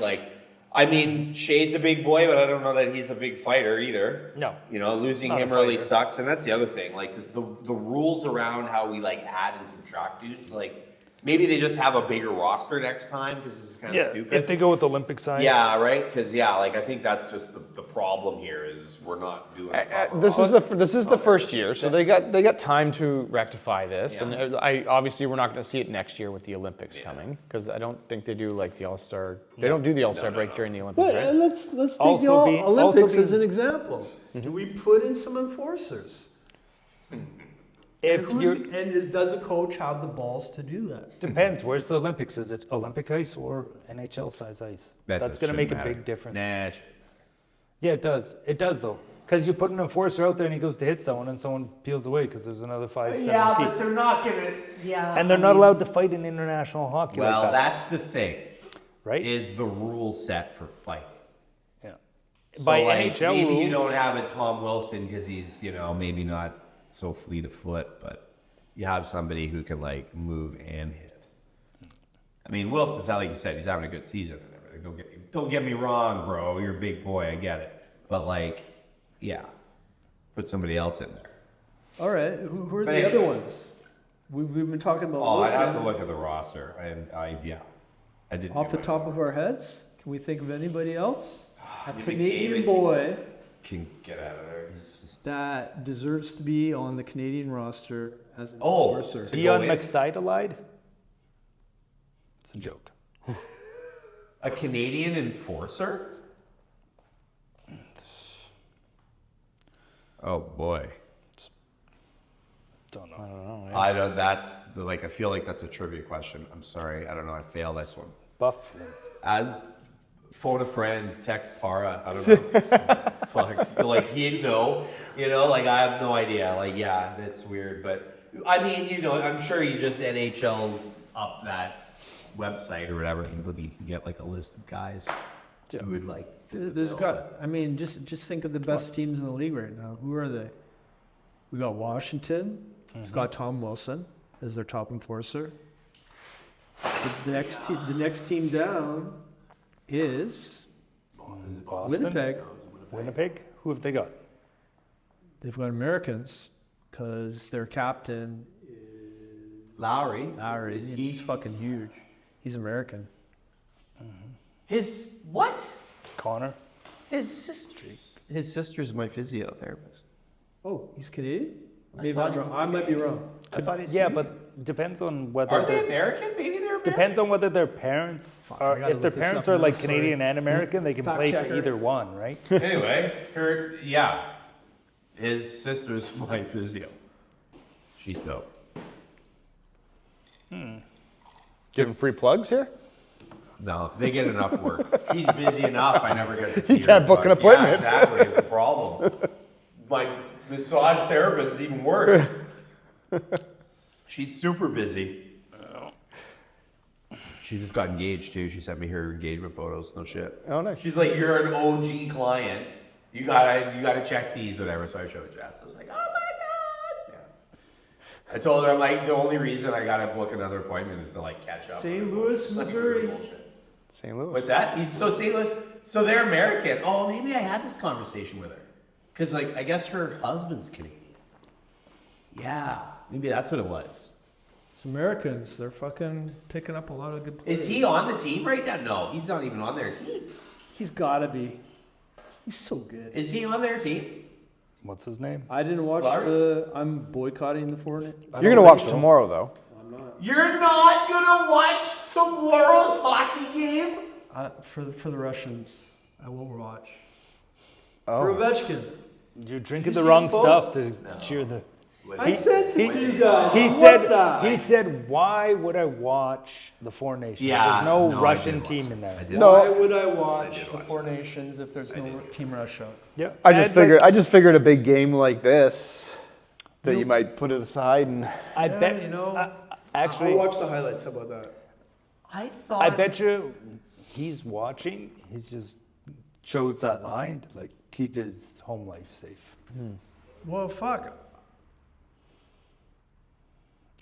Shea's a big boy, but I don't know that he's a big fighter either. No. Losing Not a him really fighter. sucks, and that's the other thing. The rules around how we add and subtract dudes, maybe they just have a bigger roster next time because this is kind of stupid. if they go with Olympic size. Yeah, right. Because I think that's just the problem here is we're not doing. the proper This is the first year, so they got time to rectify this, Yeah. and obviously we're not going to see it next year with the Olympics coming because I don't think they do the All-Star. They don't do the All-Star break during the Olympics, But right? let's take Also the be- Olympics also be- as an example. Do we put in some enforcers? If you're, Does a coach have the balls to do that? depends. Where's the Olympics? Is it Olympic ice or NHL size ice? That's going to make a big difference. Yeah, it does. It does though, because you put an enforcer out there and he goes to hit someone and someone peels away because there's another 5-7 feet. they're not gonna. Yeah, And they're not allowed to fight in international hockey. Well, like that, that's the thing. right? Is the rule set for fighting? Yeah. So, By NHL maybe rules, you don't have a Tom Wilson because he's maybe not so fleet of foot, but you have somebody who can move and hit. I mean, Wilson's like you said, he's having a good season and everything. Don't get me wrong, bro. You're a big boy, I get it. But put somebody else in there. All right, who are But the other anyway. ones? We've been talking about Oh, I'd Wilson. have to look at the roster, and I didn't. Off do the my- top of our heads, can we think of anybody else? A McDavid Canadian can- boy Can get out of there. He's- that deserves to be on the Canadian roster as an Oh, enforcer. to Dion go in. McSidalide. It's a joke. A Canadian enforcer? Oh boy. Don't know. I don't. That's like I feel like that's a trivia question. I'm sorry. I don't know. I failed this one. Buffalo. Phone a friend, text Para. I don't know. Fuck. Like he'd know. You know, like I have no idea. Like yeah, that's weird. But I mean, you know, I'm sure you just NHL up that website or whatever, and you can get like a list of guys who would like. There's got. I mean, just think of the best teams in the league right now. Who are they? We got Washington. We've got Tom Wilson as their top enforcer. The next team down is Boston? Winnipeg. Winnipeg? Who have they got? They've got Americans because their captain Lowry. He's fucking huge. He's American. His what? Connor? His sister's my physiotherapist. Oh, he's Canadian? Maybe I'm wrong. I might be wrong. I thought he's Yeah, but depends on whether Are they American? Maybe they're American. depends on whether their parents I are. gotta If their look this parents up are now, like sorry. Canadian and American, they can Fact play for checker. either one, right? Anyway, his sister's my physio. She's dope. Giving free plugs here? No, they get enough work. She's busy enough. I never get to see her. You can't book an But, appointment. Yeah, exactly. It's a problem. My massage therapist is even worse. She's super busy. She just got engaged too. She sent me her engagement photos. No shit. Oh, nice. She's like, "You're an OG client. You gotta check these, whatever." So I showed Jess. I was like, "Oh my god!" Yeah. I told her, I'm like, the only reason I gotta book another appointment is to like catch up. St. Louis, That's Missouri. bullshit. St. Louis. What's that? He's so St. Louis. So they're American. Oh, maybe I had this conversation with her. Because, like, I guess her husband's Canadian. Yeah, maybe that's what it was. It's Americans. They're fucking picking up a lot of good players. Is he on the team right now? No, he's not even on their team. He's gotta be. He's so good. Is he on their team? What's his name? I didn't watch Larry? I'm boycotting the Fortnite. You're going to watch tomorrow, though. You're not gonna watch tomorrow's hockey game? For the Russians, I will watch. Oh. For Ovechkin. You're drinking Did you the see wrong his stuff post? to cheer the. I sent it to you guys. He on said. WhatsApp. He said, "Why would I watch the Four Nations? Yeah, There's no no, I Russian did watch team in this. I there." did. No. Why would I watch the Four Nations if there's no Team Russia? Yeah, I just figured a big game like this that you might put it aside and I Yeah, bet you know. Actually, I'll watch the highlights. How about that? I bet you he's watching. He's just chose that line to like keep his home life safe. Well, fuck.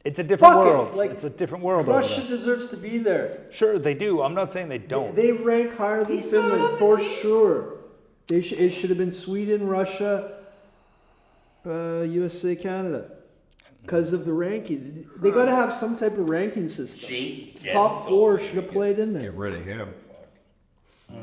It's a different Fuck it, world. like, It's a different world. over Russia there. deserves to be there. Sure, they do. I'm not saying they don't. They rank higher than He's not on Finland the for team. sure. It should have been Sweden, Russia, USA, Canada, because of the ranking. They got to have some type of ranking system. Jake Top Gensel. four should have played in there. Get rid of him.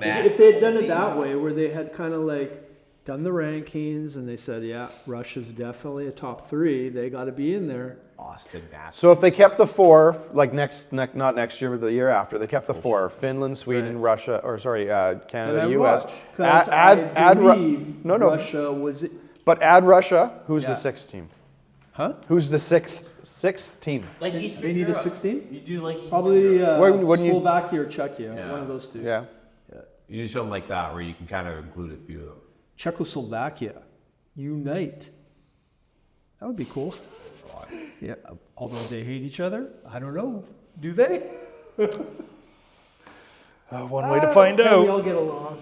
If they had done it that way, where they had kind of like done the rankings and they said, yeah, Russia's definitely a top three, they got to be in there. Austin Matthews. so if they kept the four, like not next year, but the year after, they kept the four: Finland, Sweden, Russia, or sorry, And Canada, I U.S. watched, because I believe no, Russia was it. but add Russia. Who's Yeah. the sixth team? Huh? Who's the sixth team? Like Eastern They need a Europe. 16? You do like Eastern Probably Europe. When you- Slovakia or Czechia, Yeah. one of those two. Yeah. You do something like that where you can kind of include a few of them. Czechoslovakia, unite. That would be cool. Yeah, although they hate each other, I don't know. Do they? One way to find We out. all get along.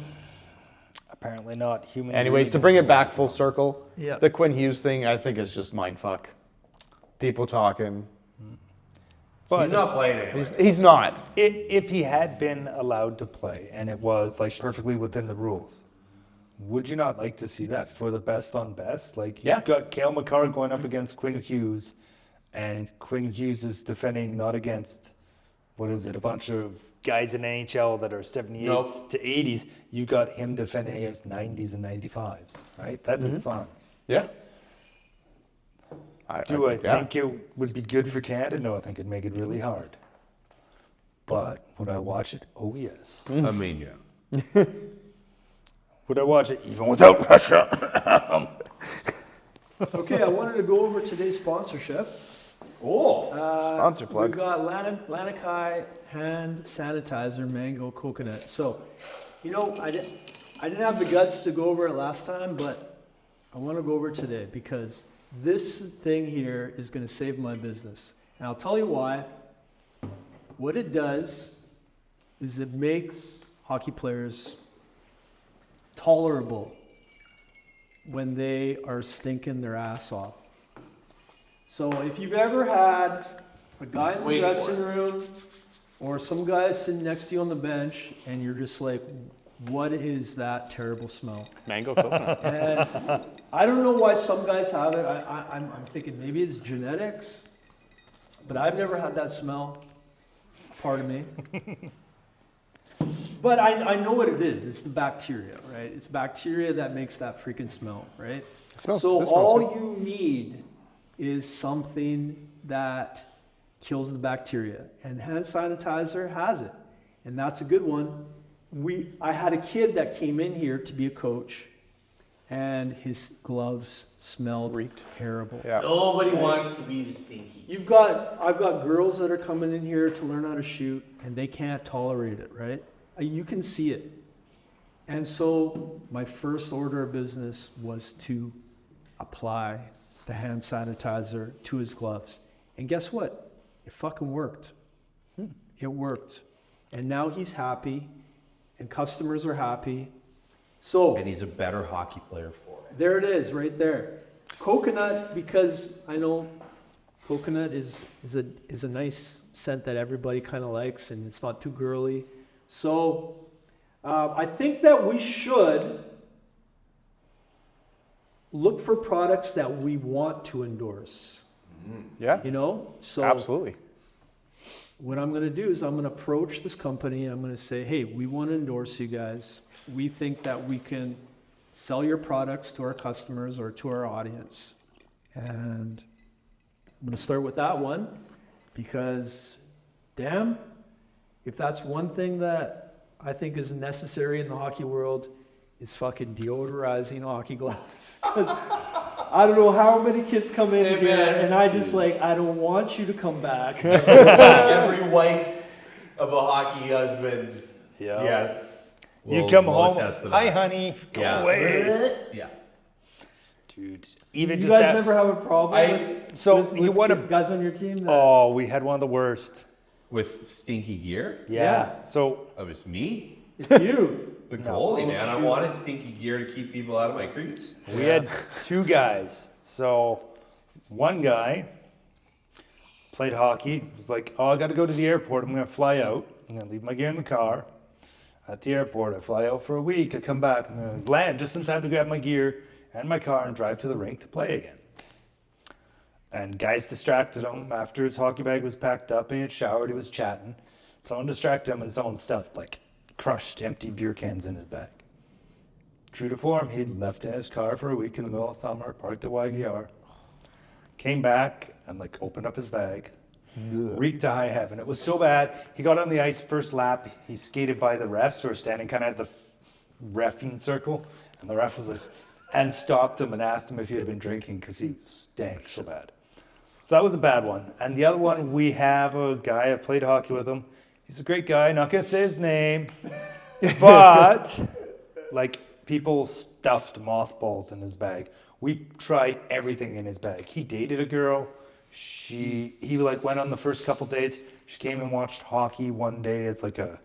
Apparently not. Human. Anyways, to reasons. bring it back full circle, Yeah. the Quinn Hughes thing, I think is just mindfuck. People talking. But He's not playing anyway. He's not. if he had been allowed to play and it was like perfectly within the rules, would you not like to see that for the best on best? Like Yeah. you've got Cale Makar going up against Quinn Hughes, and Quinn Hughes is defending not against what is it, a bunch of guys in NHL that are 78s Nope. to 80s. You got him defending against 90s and 95s, right? That'd be fun. Yeah. Do I yeah. think it would be good for Canada? No, I think it'd make it really hard. But would I watch it? Oh, yes. I mean, yeah. Would I watch it even without Russia? Okay, I wanted to go over today's sponsorship. Oh, Sponsor plug. We've got Lanakai hand sanitizer, mango coconut. So, you know, I didn't have the guts to go over it last time, but I want to go over it today because this thing here is going to save my business. And I'll tell you why. What it does is it makes hockey players tolerable when they are stinking their ass off. So if you've ever had a guy in the dressing room or some guy sitting next to you on the bench and you're just like, what is that terrible smell? Mango coconut. And I don't know why some guys have it. I'm thinking maybe it's genetics, but I've never had that smell. Pardon me. But I know what it is. It's the bacteria, right? It's bacteria that makes that freaking smell, right? So all you need is something that kills the bacteria. And hand sanitizer has it. And that's a good one. I had a kid that came in here to be a coach, and his gloves smelled terrible. Yeah. Nobody wants to be the stinky. I've got girls that are coming in here to learn how to shoot, and they can't tolerate it, right? You can see it. And so my first order of business was to apply the hand sanitizer to his gloves. And guess what? It fucking worked. It worked. And now he's happy, and customers are happy. So, and he's a better hockey player for it. there it is, right there. Coconut, because I know coconut is a nice scent that everybody kind of likes, and it's not too girly. So, I think that we should look for products that we want to endorse. Yeah. You know? So Absolutely. what I'm going to do is I'm going to approach this company and I'm going to say, hey, we want to endorse you guys. We think that we can sell your products to our customers or to our audience. And I'm going to start with that one because, damn, if that's one thing that I think is necessary in the hockey world, it's fucking deodorizing hockey gloves. I don't know how many kids come in here, and I just like, I don't want you to come back. Every wife of a hockey husband, yes. You come will home, attest to that. hi honey, go away. Yeah. Dude, even You just guys that. never have a problem with you want to? guys on your team? That, Oh, we had one of the worst. With stinky gear? Yeah. So Oh, it was me? it's you. The goalie, man. I wanted stinky gear to keep people out of my crease. we had two guys. So one guy played hockey. Was like, oh, I got to go to the airport. I'm going to fly out. I'm going to leave my gear in the car. At the airport, I fly out for a week. I come back. I'm going to land just in time to grab my gear and my car and drive to the rink to play again. And guys distracted him after his hockey bag was packed up and he had showered. He was chatting. Someone distracted him and someone stuffed like crushed empty beer cans in his bag. True to form, he'd left in his car for a week in the middle of summer, parked at YGR, came back and like opened up his bag, reeked to high heaven. It was so bad, he got on the ice first lap, he skated by the refs who were standing kind of at the reffing circle, and the ref was like, and stopped him and asked him if he had been drinking because he stank so bad. So that was a bad one. And the other one, we have a guy, I played hockey with him. He's a great guy, not gonna say his name, but like people stuffed mothballs in his bag. We tried everything in his bag. He dated a girl. He like went on the first couple dates. She came and watched hockey one day as like a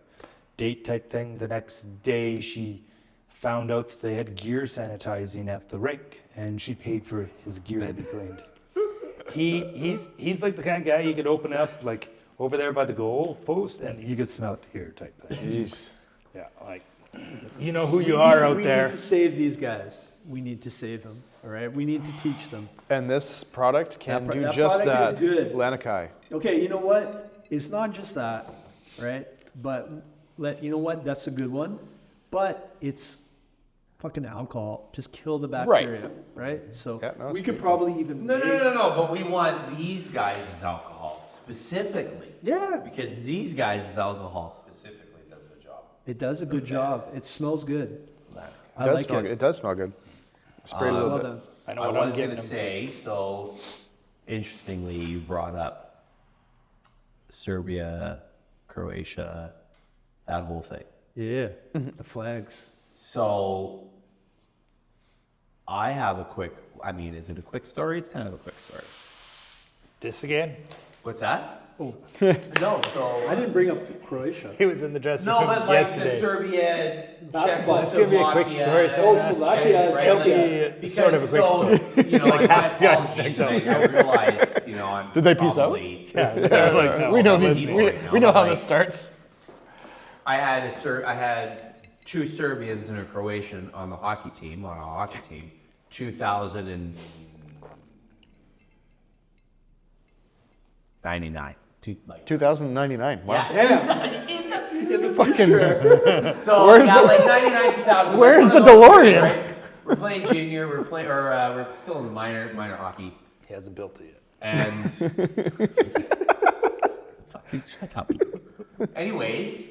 date type thing. The next day she found out that they had gear sanitizing at the rink and she paid for his gear to be cleaned. He's like the kind of guy you could open up like over there by the goal post and you could smell it here type thing. Yeah, like you know who you are out there. We need to save these guys. We need to save them. All right, we need to teach them. And this product can do that just product that. is good. Lanakai. Okay, you know what? It's not just that, right? But you know what? That's a good one. But it's fucking alcohol. Just kill the bacteria, right? So Yeah, no, we it's could good. probably even No. But we want these guys' alcohol specifically. Yeah, Because these guys' alcohol specifically does the job. it does a good job. It smells good. It I does like smell it. good. It does smell good. Spray a little Well bit. done. I know I what I'm was getting going to them say, so interestingly, you brought up Serbia, Croatia, that whole thing. Yeah, the flags. So I have a quick, I mean, is it a quick story? It's kind of a quick story. This again? What's that? Oh. No, so. I didn't bring up Croatia. He was in the dressing No, room but like yesterday. the Serbia, Basketball. Is this gonna be a quick story? Oh, Slovakia, right? Czechia. Be sort of a quick story. You know, Like like half the guys apologies, checked out. I realize, you know, I'm Did they peace out? probably- Yeah, we know these. people We, right now, we know but, how like, this starts. I had 2 Serbians and a Croatian on a hockey team, 2099. Like 2099. Wow. Yeah. in the Fucking. So Where's yeah, the- like 99, 2000. Where's like the one of those DeLorean? things, right? We're playing junior. We're still in minor hockey. He hasn't built it yet. And fucking shut up. Anyways,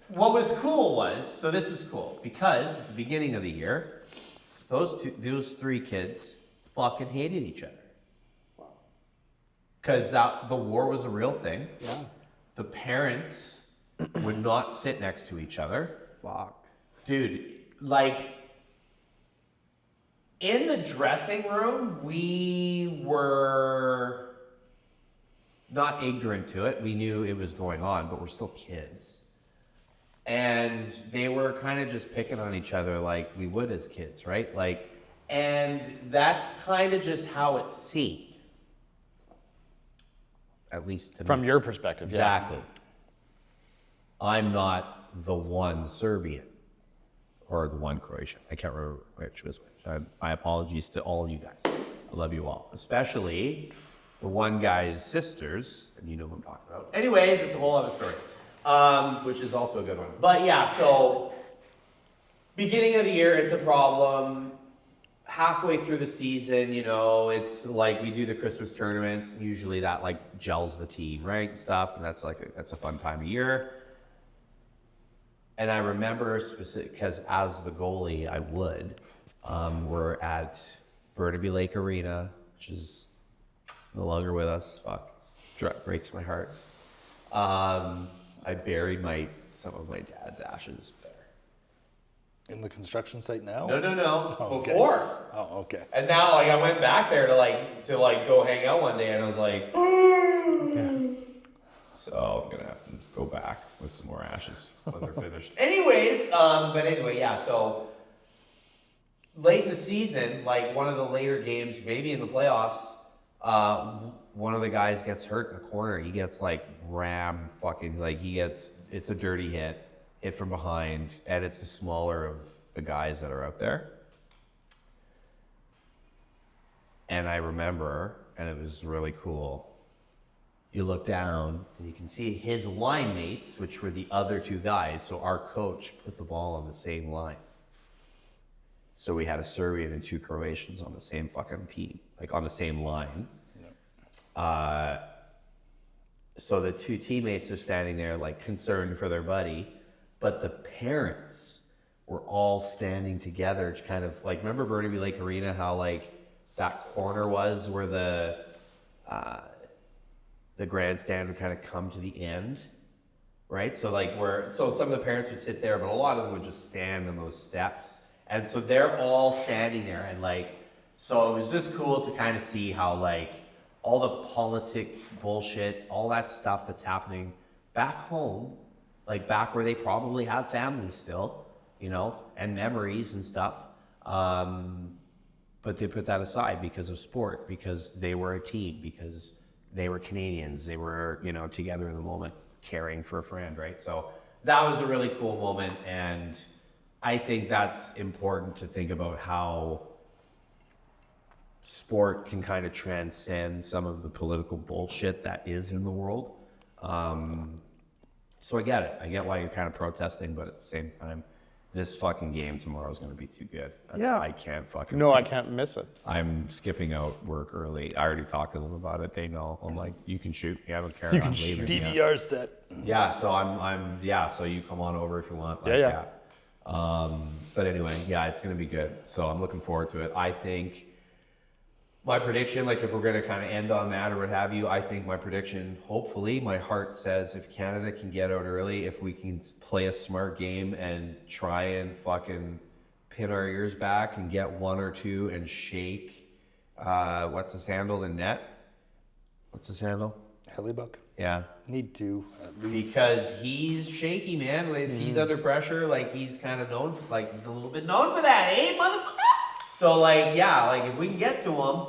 what was cool was, so this was cool because at the beginning of the year, those 3 kids fucking hated each other. Because the war was a real thing. Yeah. The parents would not sit next to each other. Fuck. Dude, like, in the dressing room, we were not ignorant to it. We knew it was going on, but we're still kids. And they were kind of just picking on each other like we would as kids, right? Like, and that's kind of just how it seemed. At least to From me. your perspective, Exactly. I'm not the one Serbian or the one Croatian. I can't remember which was which. My apologies to all you guys. I love you all, especially the one guy's sisters, and you know who I'm talking about. Anyways, it's a whole other story, which is also a good one. But yeah, so beginning of the year, it's a problem. Halfway through the season, you know, it's like we do the Christmas tournaments. Usually that like gels the team, right? Stuff, and that's a fun time of year. And I remember specific because as the goalie, I would. We're at Burnaby Lake Arena, which is no longer with us. Fuck, breaks my heart. I buried some of my dad's ashes there. In the construction site now? No. Oh, okay. Before. Oh, okay. And now, like, I went back there to go hang out one day, and I was like, so I'm gonna have to go back with some more ashes when they're finished. Anyways, yeah. So late in the season, like one of the later games, maybe in the playoffs, one of the guys gets hurt in the corner. He gets like rammed, it's a dirty hit from behind, and it's the smaller of the guys that are out there. And I remember, and it was really cool, you look down and you can see his line mates, which were the other 2 guys. So our coach put the ball on the same line. So we had a Serbian and 2 Croatians on the same fucking team, like on the same line. So the 2 teammates are standing there like concerned for their buddy, but the parents were all standing together to kind of like, remember Burnaby Lake Arena, how like that corner was where the grandstand would kind of come to the end, right? So like so some of the parents would sit there, but a lot of them would just stand on those steps. And so they're all standing there, and like, so it was just cool to kind of see how like all the politic bullshit, all that stuff that's happening back home, like back where they probably have families still, you know, and memories and stuff. But they put that aside because of sport, because they were a team, because they were Canadians, they were, you know, together in the moment, caring for a friend, right? So that was a really cool moment, and I think that's important to think about how sport can kind of transcend some of the political bullshit that is in the world. So I get it. I get why you're kind of protesting, but at the same time, this fucking game tomorrow is going to be too good. Yeah. I can't fucking. No, I can't miss it. I'm skipping out work early. I already talked to them about it. They know. I'm like, you can shoot. Yeah, I don't care. I'm leaving. DVR set. Yeah, so so you come on over if you want. Like, Yeah. But anyway, yeah, it's going to be good. So I'm looking forward to it. I think My prediction, like if we're going to kind of end on that or what have you, I think my prediction, hopefully, my heart says if Canada can get out early, if we can play a smart game and try and fucking pin our ears back and get 1 or 2 and shake, what's his handle in net? What's his handle? Hellybuck. Yeah. Need to, at least. Because he's shaky, man. If he's under pressure, like he's kind of known for, like he's a little bit known for that, eh, motherfucker? So like, yeah, like if we can get to him,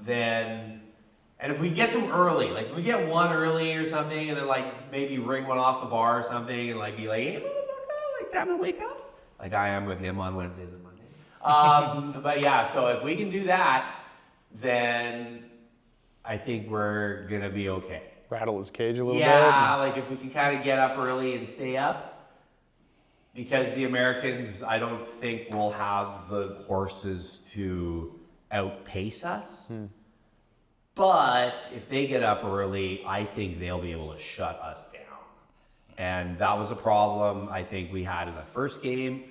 then, and if we get to him early, like if we get 1 early or something, and then like maybe ring one off the bar or something, and like be like, hey, motherfucker, like time to wake up, like I am with him on Wednesdays and Mondays. But yeah, so if we can do that, then I think we're gonna be okay. Rattle his cage a little bit. Yeah, like if we can kind of get up early and stay up. Because the Americans, I don't think will have the horses to outpace us. But if they get up early, I think they'll be able to shut us down. And that was a problem I think we had in the first game.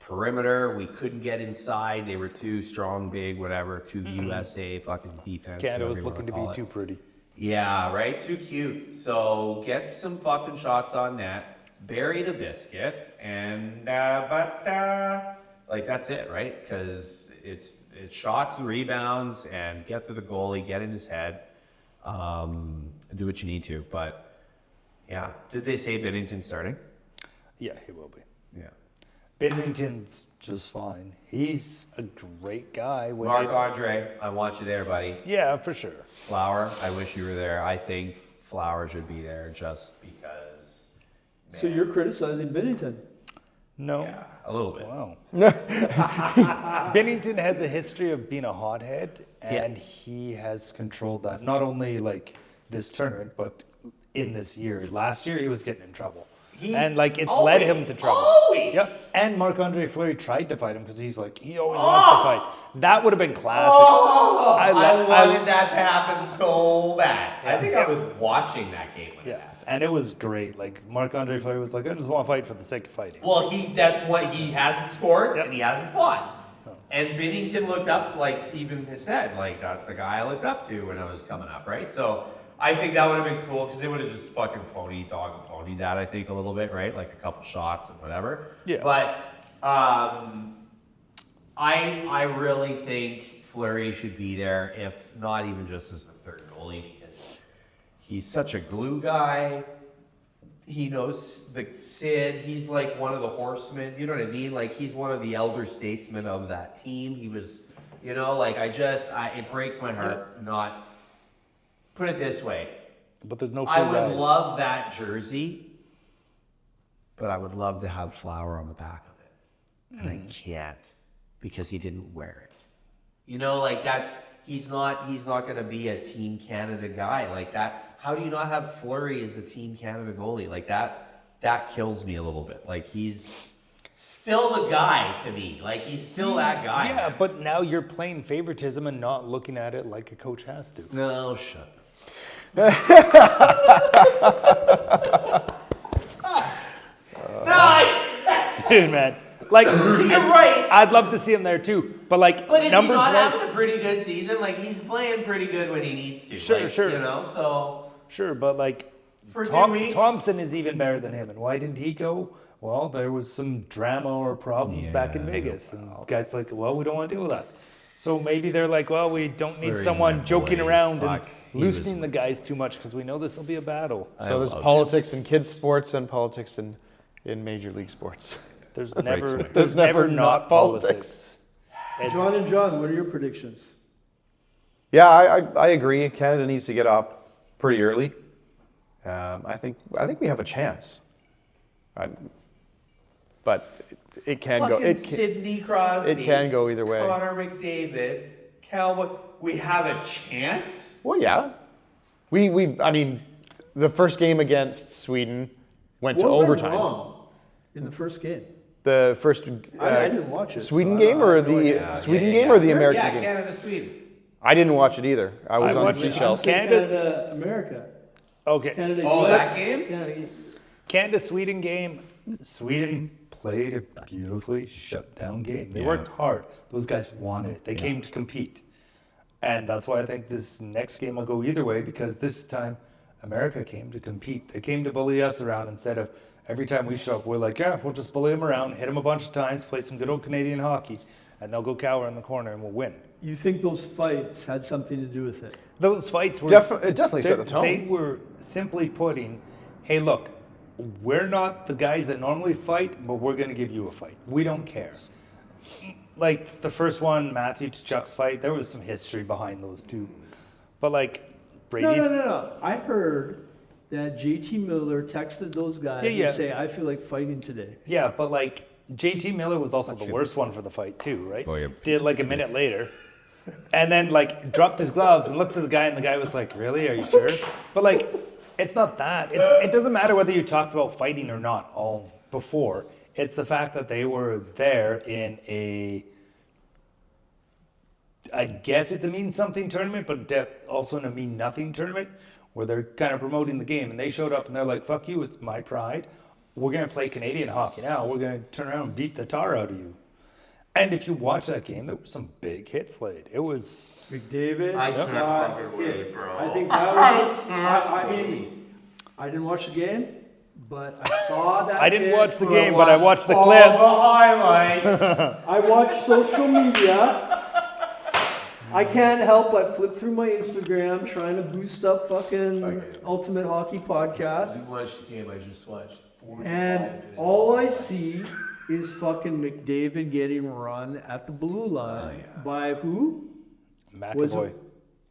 Perimeter, we couldn't get inside. They were too strong, big, whatever, too USA fucking defense. Canada was looking to be too pretty. Yeah, right? Too cute. So get some fucking shots on net. Bury the biscuit, and like that's it, right? Because it's shots and rebounds, and get to the goalie, get in his head, and do what you need to. But yeah, did they say Binnington starting? Yeah, he will be. Yeah. Binnington's just fine. He's a great guy. Marc-Andre, I want you there, buddy. Yeah, for sure. Flower, I wish you were there. I think Flower should be there just because. So you're criticizing Binnington? No. Yeah, a little bit. Wow. Binnington has a history of being a hothead, and he has controlled that. Not only like this tournament, but in this year. Last year, he was getting in trouble. And like it's led him to trouble. Always. Yep. And Marc-Andre Fleury tried to fight him because he's like he always wants to fight. That would have been classic. I wanted that to happen so bad. I think I was watching that game when it happened. And it was great. Like Marc-Andre Fleury was like, I just want to fight for the sake of fighting. Well, that's what he hasn't scored and he hasn't fought. And Binnington looked up, like Steven has said, like that's the guy I looked up to when I was coming up, right? So I think that would have been cool because they would have just fucking ponied that, I think, a little bit, right? Like a couple shots and whatever. Yeah. But I really think Fleury should be there, if not even just as the third goalie, because he's such a glue guy. He knows the Sid. He's like one of the horsemen. You know what I mean? Like he's one of the elder statesmen of that team. He was, you know, like it breaks my heart not. Put it this way. But there's no free I would rides. love that jersey, but I would love to have Flower on the back of it. And I can't because he didn't wear it. You know, like he's not going to be a Team Canada guy like that. How do you not have Fleury as a Team Canada goalie? Like that kills me a little bit. Like he's still the guy to me. Like he's still that guy. Yeah, but now you're playing favoritism and not looking at it like a coach has to. No, shut up. Dude, man. Like, You're right. I'd love to see him there too. But like, But is numbers he not wise, having a pretty good season? Like he's playing pretty good when he needs to. Sure, like, sure. You know, so sure, but like, for 2 weeks. Thompson is even better than him. And why didn't he go? Well, there was some drama or problems back in Vegas. And guys like, well, we don't want to deal with that. So maybe they're like, well, we don't need Fleury, someone my joking boy, around fuck, and he was- loosening the guys too much because we know this will be a battle. So there's politics in kids sports and politics in major league sports. There's There's never not politics. John and John, what are your predictions? Yeah, I agree. Canada needs to get up pretty early. I think we have a chance. But it can go. Fucking Sidney Crosby. It can go either way. Connor McDavid, Cal. We have a chance. Well, yeah. I mean, the first game against Sweden went to What went overtime. wrong in the first game? The first I didn't watch it. Sweden so I game don't or have no the idea. Sweden game or the American yeah, game? Canada, Sweden. I didn't watch it either. I was I on watched the it. shelf. Canada, America. Okay. Canada, Oh, US. that game? Canada, Canada-Sweden game. Sweden played a beautifully shut down game. They worked hard. Those guys wanted it. They came to compete. And that's why I think this next game will go either way, because this time America came to compete. They came to bully us around instead of every time we show up, we're like, yeah, we'll just bully them around, hit them a bunch of times, play some good old Canadian hockey, and they'll go cower in the corner and we'll win. You think those fights had something to do with it? Those fights were... It definitely set the tone. They were simply putting, hey, look, we're not the guys that normally fight, but we're going to give you a fight. We don't care. Like the first one, Matthew to Chuck's fight, there was some history behind those two. But like Brady... No. I heard that JT Miller texted those guys and say, I feel like fighting today. Yeah, but like JT Miller was also the worst one for the fight too, right? Oh, yeah. Did like a minute later. And then like dropped his gloves and looked at the guy, and the guy was like, really? Are you sure? But like, it's not that. It doesn't matter whether you talked about fighting or not all before. It's the fact that they were there in a, I guess it's a mean something tournament, but also in a mean nothing tournament where they're kind of promoting the game. And they showed up and they're like, fuck you, it's my pride. We're going to play Canadian hockey now. We're going to turn around and beat the tar out of you. And if you watch that game, there were some big hits laid. It was... McDavid. I can't fucking wait, bro. I think that was... I mean, I didn't watch the game, but I saw that. I didn't game. watch the game, but I watched the clips. highlights. I watched social media. I can't help but flip through my Instagram trying to boost up fucking Ultimate Hockey Podcast. didn't watch the game, I just watched 45 And minutes. all I see is fucking McDavid getting run at the blue line by who? McAvoy,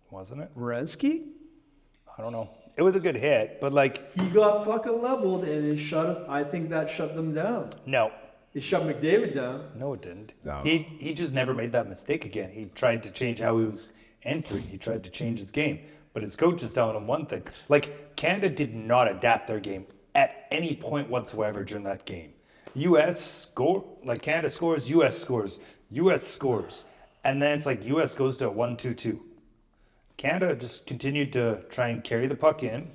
wasn't it? Werenski? I don't know. It was a good hit, but like... He got fucking leveled and I think that shut them down. No. It shut McDavid down. No, it didn't. No. He just never made that mistake again. He tried to change how he was entering. He tried to change his game. But his coach is telling him one thing. Like, Canada did not adapt their game at any point whatsoever during that game. U.S. score, like Canada scores, U.S. scores, U.S. scores. And then it's like U.S. goes to a 1-2-2. Canada just continued to try and carry the puck in.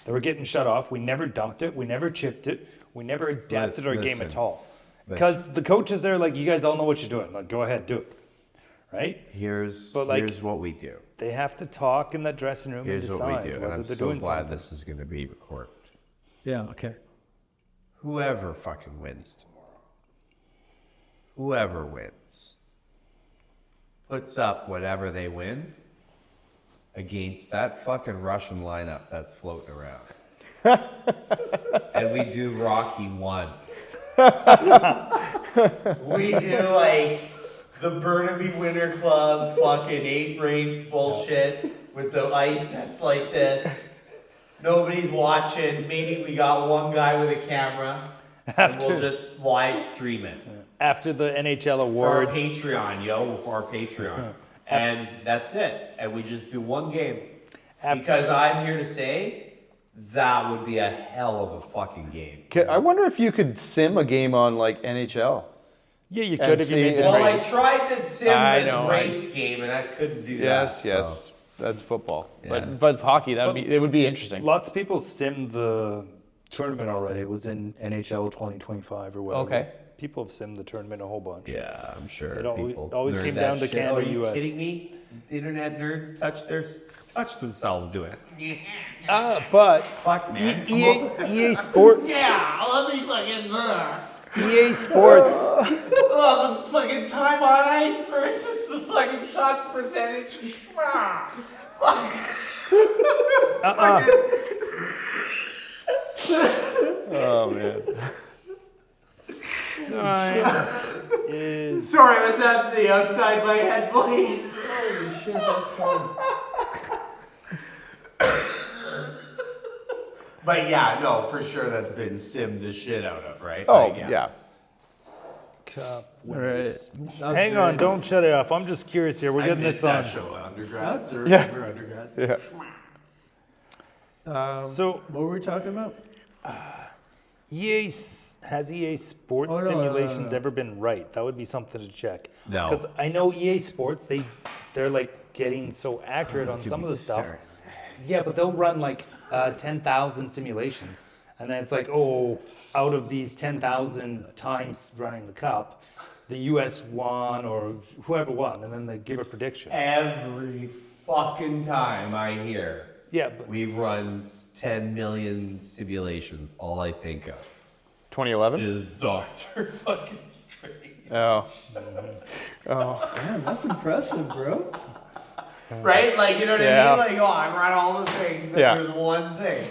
They were getting shut off. We never dumped it. We never chipped it. We never adapted our game at all. Because the coaches there, like, you guys all know what you're doing. Like, go ahead, do it. Right? Here's what we do. They have to talk in that dressing room and decide Here's what we do, and whether I'm they're so doing glad something. this is going to be recorded. Yeah, okay. Whoever fucking wins tomorrow, whoever wins, puts up whatever they win against that fucking Russian lineup that's floating around. And we do Rocky 1. We do like the Burnaby Winter Club fucking 8 rings bullshit with the ice that's like this. Nobody's watching. Maybe we got one guy with a camera. And we'll just live stream it. After the NHL For our awards. Patreon, for our Patreon. And that's it. And we just do one game. Because I'm here to say, that would be a hell of a fucking game. I wonder if you could sim a game on like NHL. Yeah, you could if you made the Well, trade. I tried to sim I the know, race game, and I couldn't do Yes, that. yes. So. That's football. Yeah. But hockey, it would be interesting. Lots of people simmed the tournament already. It was in NHL 2025 or whatever. Okay. People have simmed the tournament a whole bunch. Yeah, I'm sure. It people always learn came that down to shit. Canada, Are you US. kidding me? Internet nerds touch themselves doing it. But Fuck, man. EA Sports. Yeah, let me fucking EA Sports. Oh, the fucking time on ice versus the fucking shots percentage. Oh man. Times is Sorry, I was at the outside my head, please. Holy shit, that's fun. But yeah, no, for sure that's been simmed the shit out of, right? Oh Like, yeah. Cup All right. winners. Hang on, don't shut it off. I'm just curious here. We're getting this on. show. Undergrads or Yeah. for undergrads? Yeah. So What were we talking about? Has EA Sports Oh, no, simulations ever been right? That would be something to check. No. Because I know EA Sports, they're like getting so accurate on some of the stuff. Yeah, but they'll run like 10,000 simulations, And then it's like, oh, out of these 10,000 times running the cup, the U.S. won or whoever won, and then they give a prediction. Every fucking time I hear Yeah, but we've run 10 million simulations, all I think of 2011? is Dr. fucking Strange. Oh. Man, that's impressive, bro. Right? Like, you know what Yeah. I mean? Like, oh, I run all the things, and Yeah. there's one thing.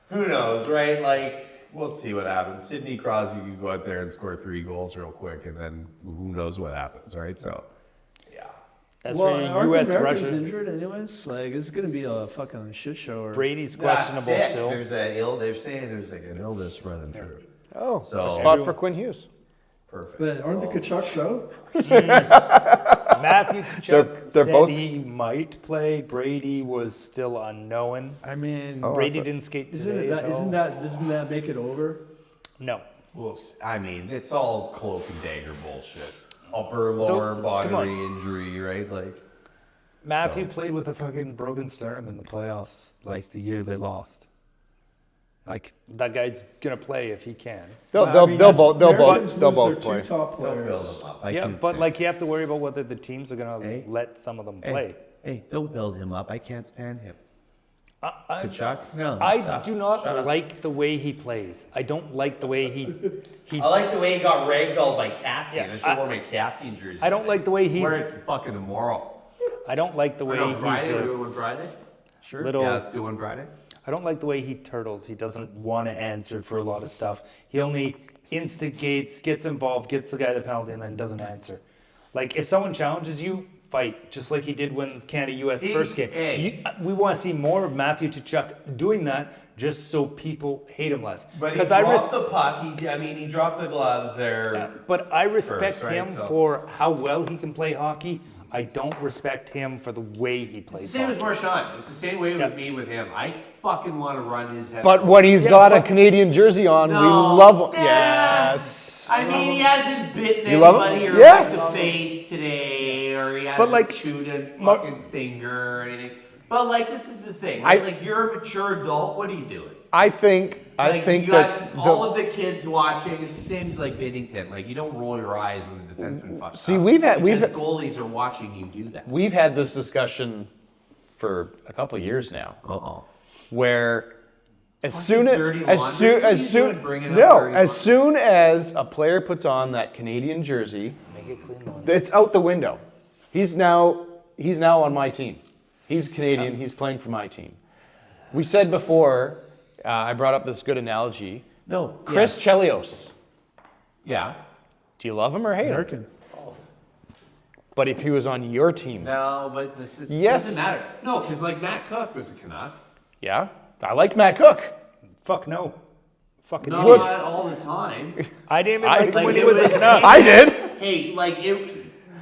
Who knows, right? Like, we'll see what happens. Sidney Crosby can go out there and score 3 goals real quick, and then who knows what happens, right? So, yeah. as Well, for aren't U.S. the Americans Russia, injured anyways? Like, it's gonna be a fucking shit show. Or... Brady's questionable That's sick. still. They're saying there's like an illness running through. Oh, So- a spot for Quinn Hughes. Perfect. But aren't the Kachucks out? Matthew Tkachuk They're said both- he might play. Brady was still unknown. I mean, Brady didn't skate today. doesn't that make it over? No. Well, I mean, it's all cloak and dagger bullshit. Upper, lower Come body on. injury, right? Like, Matthew played with a fucking broken sternum in the playoffs, like the year they lost. Like that guy's gonna play if he can. They'll Americans both lose play. their 2 top don't players. build him up. I Yeah, can't but stand like you have to worry about whether the teams are gonna Hey. let some of them Hey, play. Hey, don't build him up. I can't stand him. I Kachuk? No. he I sucks. do not Shut up. like the way he plays. I don't like the way he I like the way he got ragdolled by Cassian. Yeah, I should wear my Cassian jersey. I don't like the way he's Wear it fucking tomorrow. I don't like the way No, he's Friday. We're a doing Friday? Sure. little Yeah, let's do one Friday. I don't like the way he turtles. He doesn't want to answer for a lot of stuff. He only instigates, gets involved, gets the guy the penalty, and then doesn't answer. Like if someone challenges you, fight, just like he did when Canada-US first game. Hey. We want to see more of Matthew Tkachuk doing that, just so people hate him less. But he Because dropped the puck. He dropped the gloves there. But I respect First, right? him So- for how well he can play hockey. I don't respect him for the way he It's plays the same as hockey. Marchand. It's the same way Yeah. with me with him. I fucking want to run his head. But when he's Yeah, got a but- Canadian jersey on, we No. love him. Nah. Yes. I mean, he hasn't bitten You love him? anybody or Yes. like the face today, or he hasn't But, like, chewed a fucking finger or anything. But like, this is the thing. I- Right? Like, you're a mature adult. What are you doing? I think Like, you that got all of the kids watching. It's the same as like Binnington. Like, you don't roll your eyes when the defenseman fucks See, up. we've because goalies are watching you do that. we've had this discussion for a couple of years now, where as soon as dirty as laundry? soon What are as you soon doing bringing up no dirty as laundry? soon as a player puts on that Canadian jersey, Make it clean one. it's out the window. He's now on my team. He's Canadian. He's playing for my team. We said before. I brought up this good analogy. No, Chris Chelios. Yeah. Do you love him or hate him? American. But if he was on your team, No, but this Yes. doesn't matter. No, because like Matt Cook was a Canuck. yeah, I like Matt Cook. Fuck no. Fucking No, idiot. not all the time. I didn't even I- like him Like, when he it was a was- Canuck. I did. Hey, like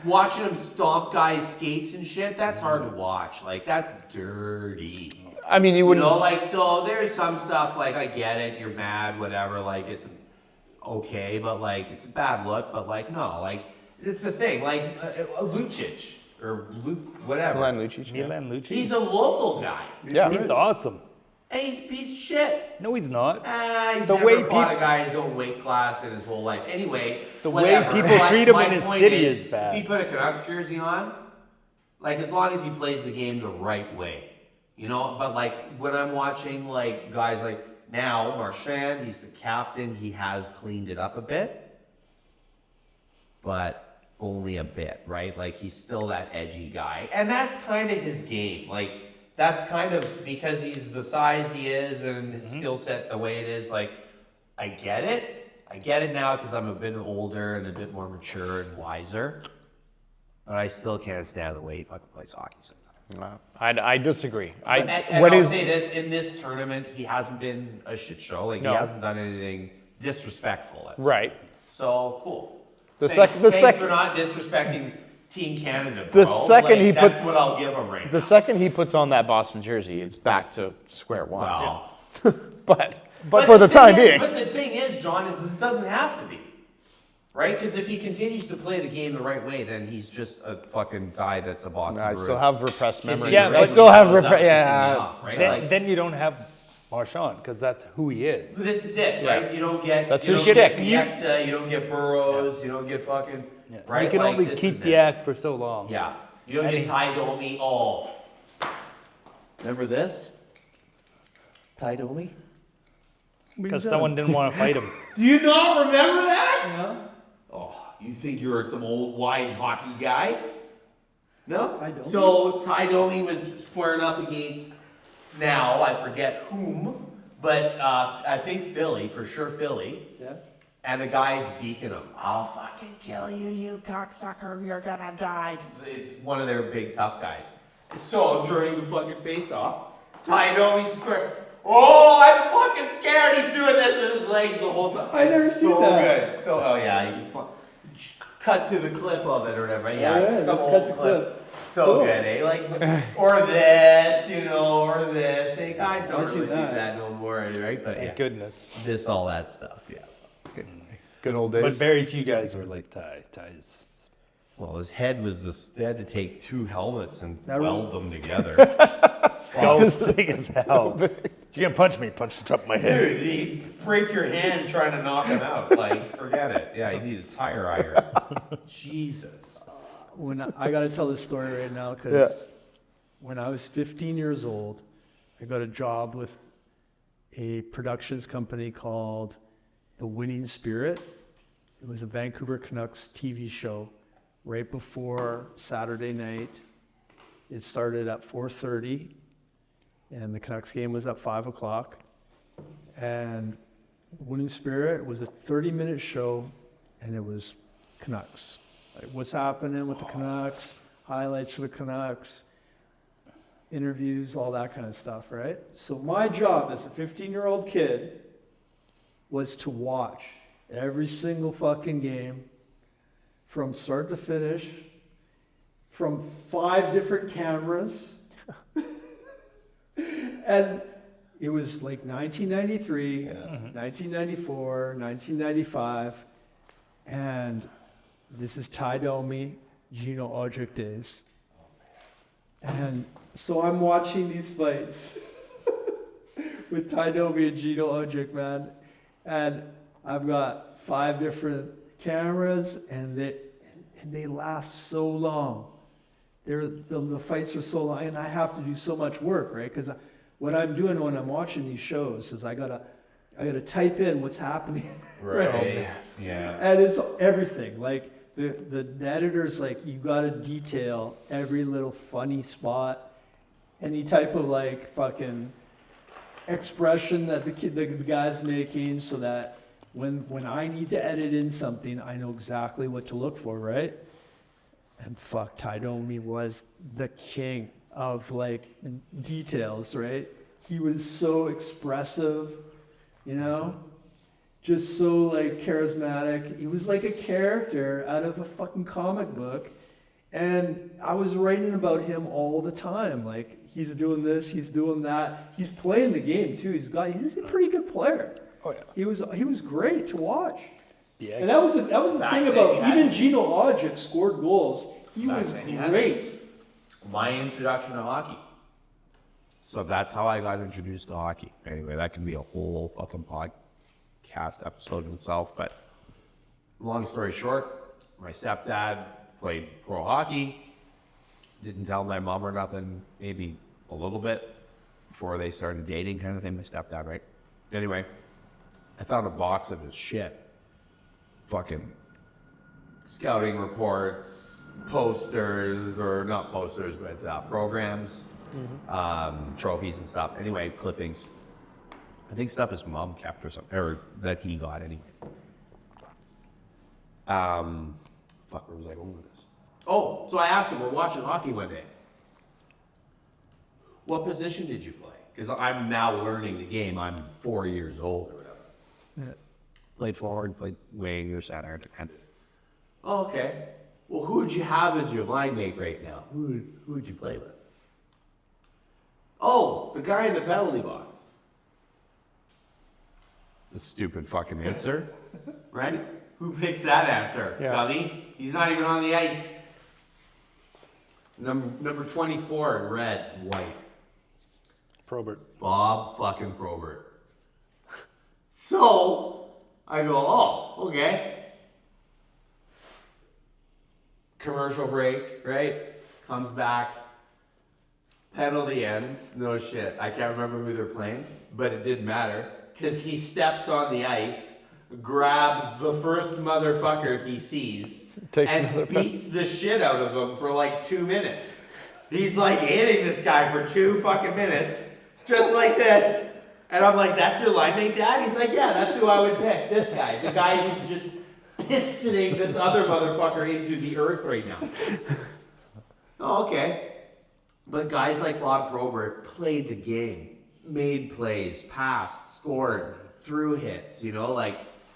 watching him stomp guys' skates and shit, that's hard to watch. Like, that's dirty. I mean, you You wouldn't. know, like, so there's some stuff, like, I get it, you're mad, whatever, like, it's okay, but, like, it's a bad look, but, like, no, like, it's the thing, like, Lucic, or Luke, whatever. Milan Lucic. Yeah. Milan Lucic. He's a local guy, Yeah. He's awesome. and he's a piece of shit. No, he's not. He's The never way fought peop- a guy his own weight class in his whole life. Anyway, The way whatever. people My- treat him my in his point city is bad. If he put a Canucks jersey on, like, as long as he plays the game the right way, you know. But like when I'm watching like guys like now Marchand, he's the captain. He has cleaned it up a bit, but only a bit, right? Like he's still that edgy guy, and that's kind of his game. Like that's kind of because he's the size he is and his skill set the way it is. Like I get it. I get it now because I'm a bit older and a bit more mature and wiser. But I still can't stand the way he fucking plays hockey sometimes. I disagree. And I'll say this, in this tournament, he hasn't been a shit show. Like, No. he hasn't done anything disrespectful. Let's say. Right. So, cool. The Thanks, sec- the thanks sec- for not disrespecting Team Canada, The bro. second Like, he that's puts- what I'll give him right The second he puts on that Boston jersey, it's back to square one. now. But for the thing time is- being, But the thing is, John, is this doesn't have to be. Right? Because if he continues to play the game the right way, then he's just a fucking guy that's a Boston I Bruins. still have repressed memories. Yeah, I but- still have Pissing me yeah. off, right? Then, Like, then you don't have Marchand, because that's who he is. This is it, right? You don't get That's you his don't get shtick. Bieksa, you don't get Burrows, you don't get fucking right. You can like, only this keep is the it. act for so long. Yeah, you don't get Tie Domi. Oh, remember this? Tie Domi? Because someone didn't want to fight him. Do you not remember that? Yeah. Oh, you think you're some old wise hockey guy? No? Tie Domi? So Tie Domi was squaring up against, now I forget whom, but I think Philly, for sure Philly. Yeah. And the guy's beaking him. I'll fucking kill you, you cocksucker, you're gonna die. It's one of their big tough guys. So during the fucking face-off, Tie Domi's square. Oh, I'm fucking scared. He's doing this with his legs the whole time. I never seen that. Good. So, oh yeah, cut to the clip of it or whatever. Yeah, Yeah, some just old cut the clip. So Cool. good, eh? Like, or this, or this. Hey, guys don't I really see do that. that no more, right? But Thank yeah, goodness. this, all that stuff, yeah. Good old But days. very few guys were like Ty's. Well, his head was just, they had to take 2 helmets and That weld them together. Skull's big as hell. If you're gonna punch me, punch the top of my head. Dude, you break your hand trying to knock him out. Like, forget it. Yeah, you need a tire iron. Jesus. When I got to tell this story right now because when I was 15 years old, I got a job with a productions company called The Winning Spirit. It was a Vancouver Canucks TV show right before Saturday night. It started at 4:30, and the Canucks game was at 5 o'clock. And The Winning Spirit was a 30-minute show, and it was Canucks. Like what's happening with the Canucks, highlights for the Canucks, interviews, all that kind of stuff, right? So my job as a 15-year-old kid was to watch every single fucking game from start to finish, from 5 different cameras. And it was like 1993, 1994, 1995, and this is Tie Domi, Gino Odrick days. And so I'm watching these fights with Tie Domi and Gino Odrick, man. And I've got 5 different cameras, and they last so long. The fights are so long, and I have to do so much work, right? Because what I'm doing when I'm watching these shows is I gotta type in what's happening. Right. Yeah. And it's everything. Like the editor's like, you gotta detail every little funny spot, any type of like fucking expression that the guy's making, so that when I need to edit in something, I know exactly what to look for, right? And fuck, Tie Domi was the king of like details, right? He was so expressive, just so like charismatic. He was like a character out of a fucking comic book. And I was writing about him all the time. Like, he's doing this, he's doing that. He's playing the game too. He's a pretty good player. Oh yeah. He was great to watch. Yeah. And that was the Back thing then about you had even to. Gino Odrick scored goals. He Back was then you had to. great. My introduction to hockey. So that's how I got introduced to hockey. Anyway, that can be a whole fucking podcast episode in itself. But long story short, my stepdad played pro hockey. Didn't tell my mom or nothing, maybe a little bit before they started dating, kind of thing. My stepdad, right? Anyway, I found a box of his shit. Fucking scouting reports, posters, or not posters, but programs, trophies and stuff. Anyway, clippings. I think stuff his mom kept or something, or that he got anyway. Fuck, where was I going with this? Oh, so I asked him, we're watching hockey one day. What position did you play? Because I'm now learning the game. I'm 4 years old or whatever. Yeah. Played forward, played wing, or center, depended. Oh, okay. Well, who would you have as your line mate right now? Who would you play with? Oh, the guy in the penalty box. It's a stupid fucking answer. Right? Who picks that answer? Yeah. Dummy. He's not even on the ice. Number 24 in red and white. Probert. Bob fucking Probert. So I go, oh, okay. Commercial break, right? Comes back. Penalty ends. No shit. I can't remember who they're playing, but it didn't matter because he steps on the ice, grabs the first motherfucker he sees, and beats the shit out of him for like 2 minutes. He's like hitting this guy for 2 fucking minutes, just like this. And I'm like, that's your line mate, Dad? He's like, yeah, that's who I would pick. This guy. The guy who's just pistoning this other motherfucker into the earth right now. Oh, okay. But guys like Bob Probert played the game, made plays, passed, scored, threw hits,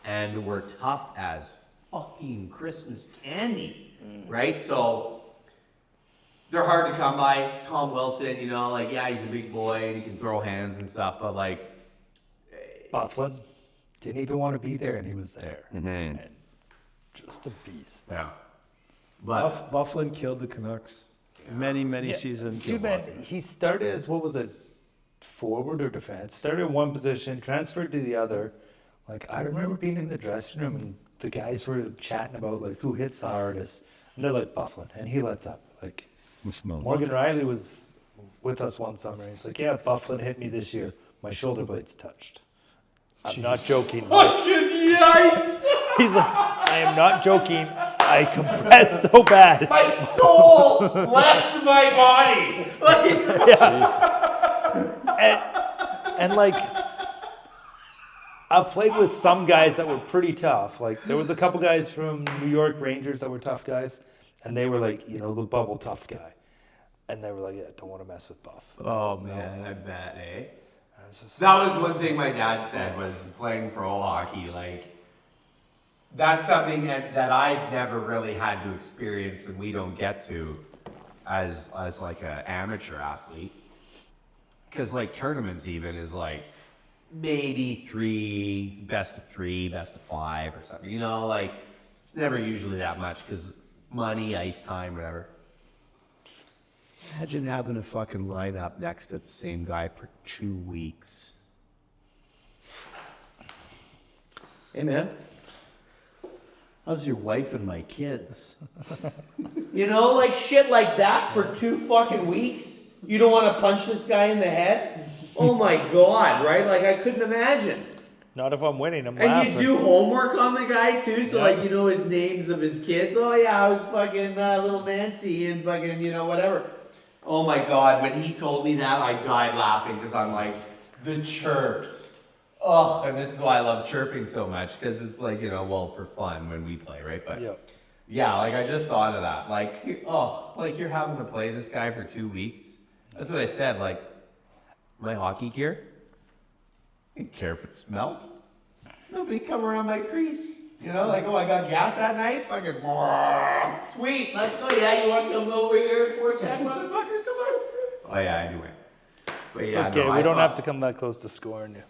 and were tough as fucking Christmas candy, right? So they're hard to come by. Tom Wilson, yeah, he's a big boy and he can throw hands and stuff, but Bufflin didn't even want to be there, and he was there. Mm-hmm. And just a beast. Yeah. But Bufflin killed the Canucks. Many seasons. Dude, man, he started as, forward or defense. Started in one position, transferred to the other. I remember being in the dressing room, and the guys were chatting about, who hits the hardest. And they're like, Bufflin, and he lets up. Morgan Riley was with us one summer, and he's like, yeah, Bufflin hit me this year. My shoulder blades touched. I'm not joking. fucking yikes! He's like, I am not joking. I compressed so bad. My soul left my body. And I've played with some guys that were pretty tough. There was a couple guys from New York Rangers that were tough guys, and they were the bubble tough guy. And they were like, yeah, don't want to mess with Buff. Oh man, I bet, eh? That was one thing my dad said was playing pro hockey, that's something that I never really had to experience and we don't get to as an amateur athlete. Because tournaments even is maybe 3, best of 3, best of 5 or something. It's never usually that much because money, ice time, whatever. Imagine having a fucking lineup next to the same guy for 2 weeks. Hey man, how's your wife and my kids? Shit like that for 2 fucking weeks? You don't want to punch this guy in the head? Oh my God, right? I couldn't imagine. Not if I'm winning. I'm and laughing. you do homework on the guy too, so his names of his kids. Oh yeah, I was fucking little Nancy and fucking whatever. Oh my God, when he told me that, I died laughing because I'm like, the chirps. Oh, and this is why I love chirping so much because it's for fun when we play, right? But yeah, I just thought of that. You're having to play this guy for 2 weeks. That's what I said. My hockey gear, I didn't care if it smelled. Nobody come around my crease. Oh, I got gas that night. Fucking sweet. Let's go. Yeah, you want to come over here at 410, motherfucker? Come on. Oh yeah, anyway. But it's okay. We don't have to come that close to scoring you.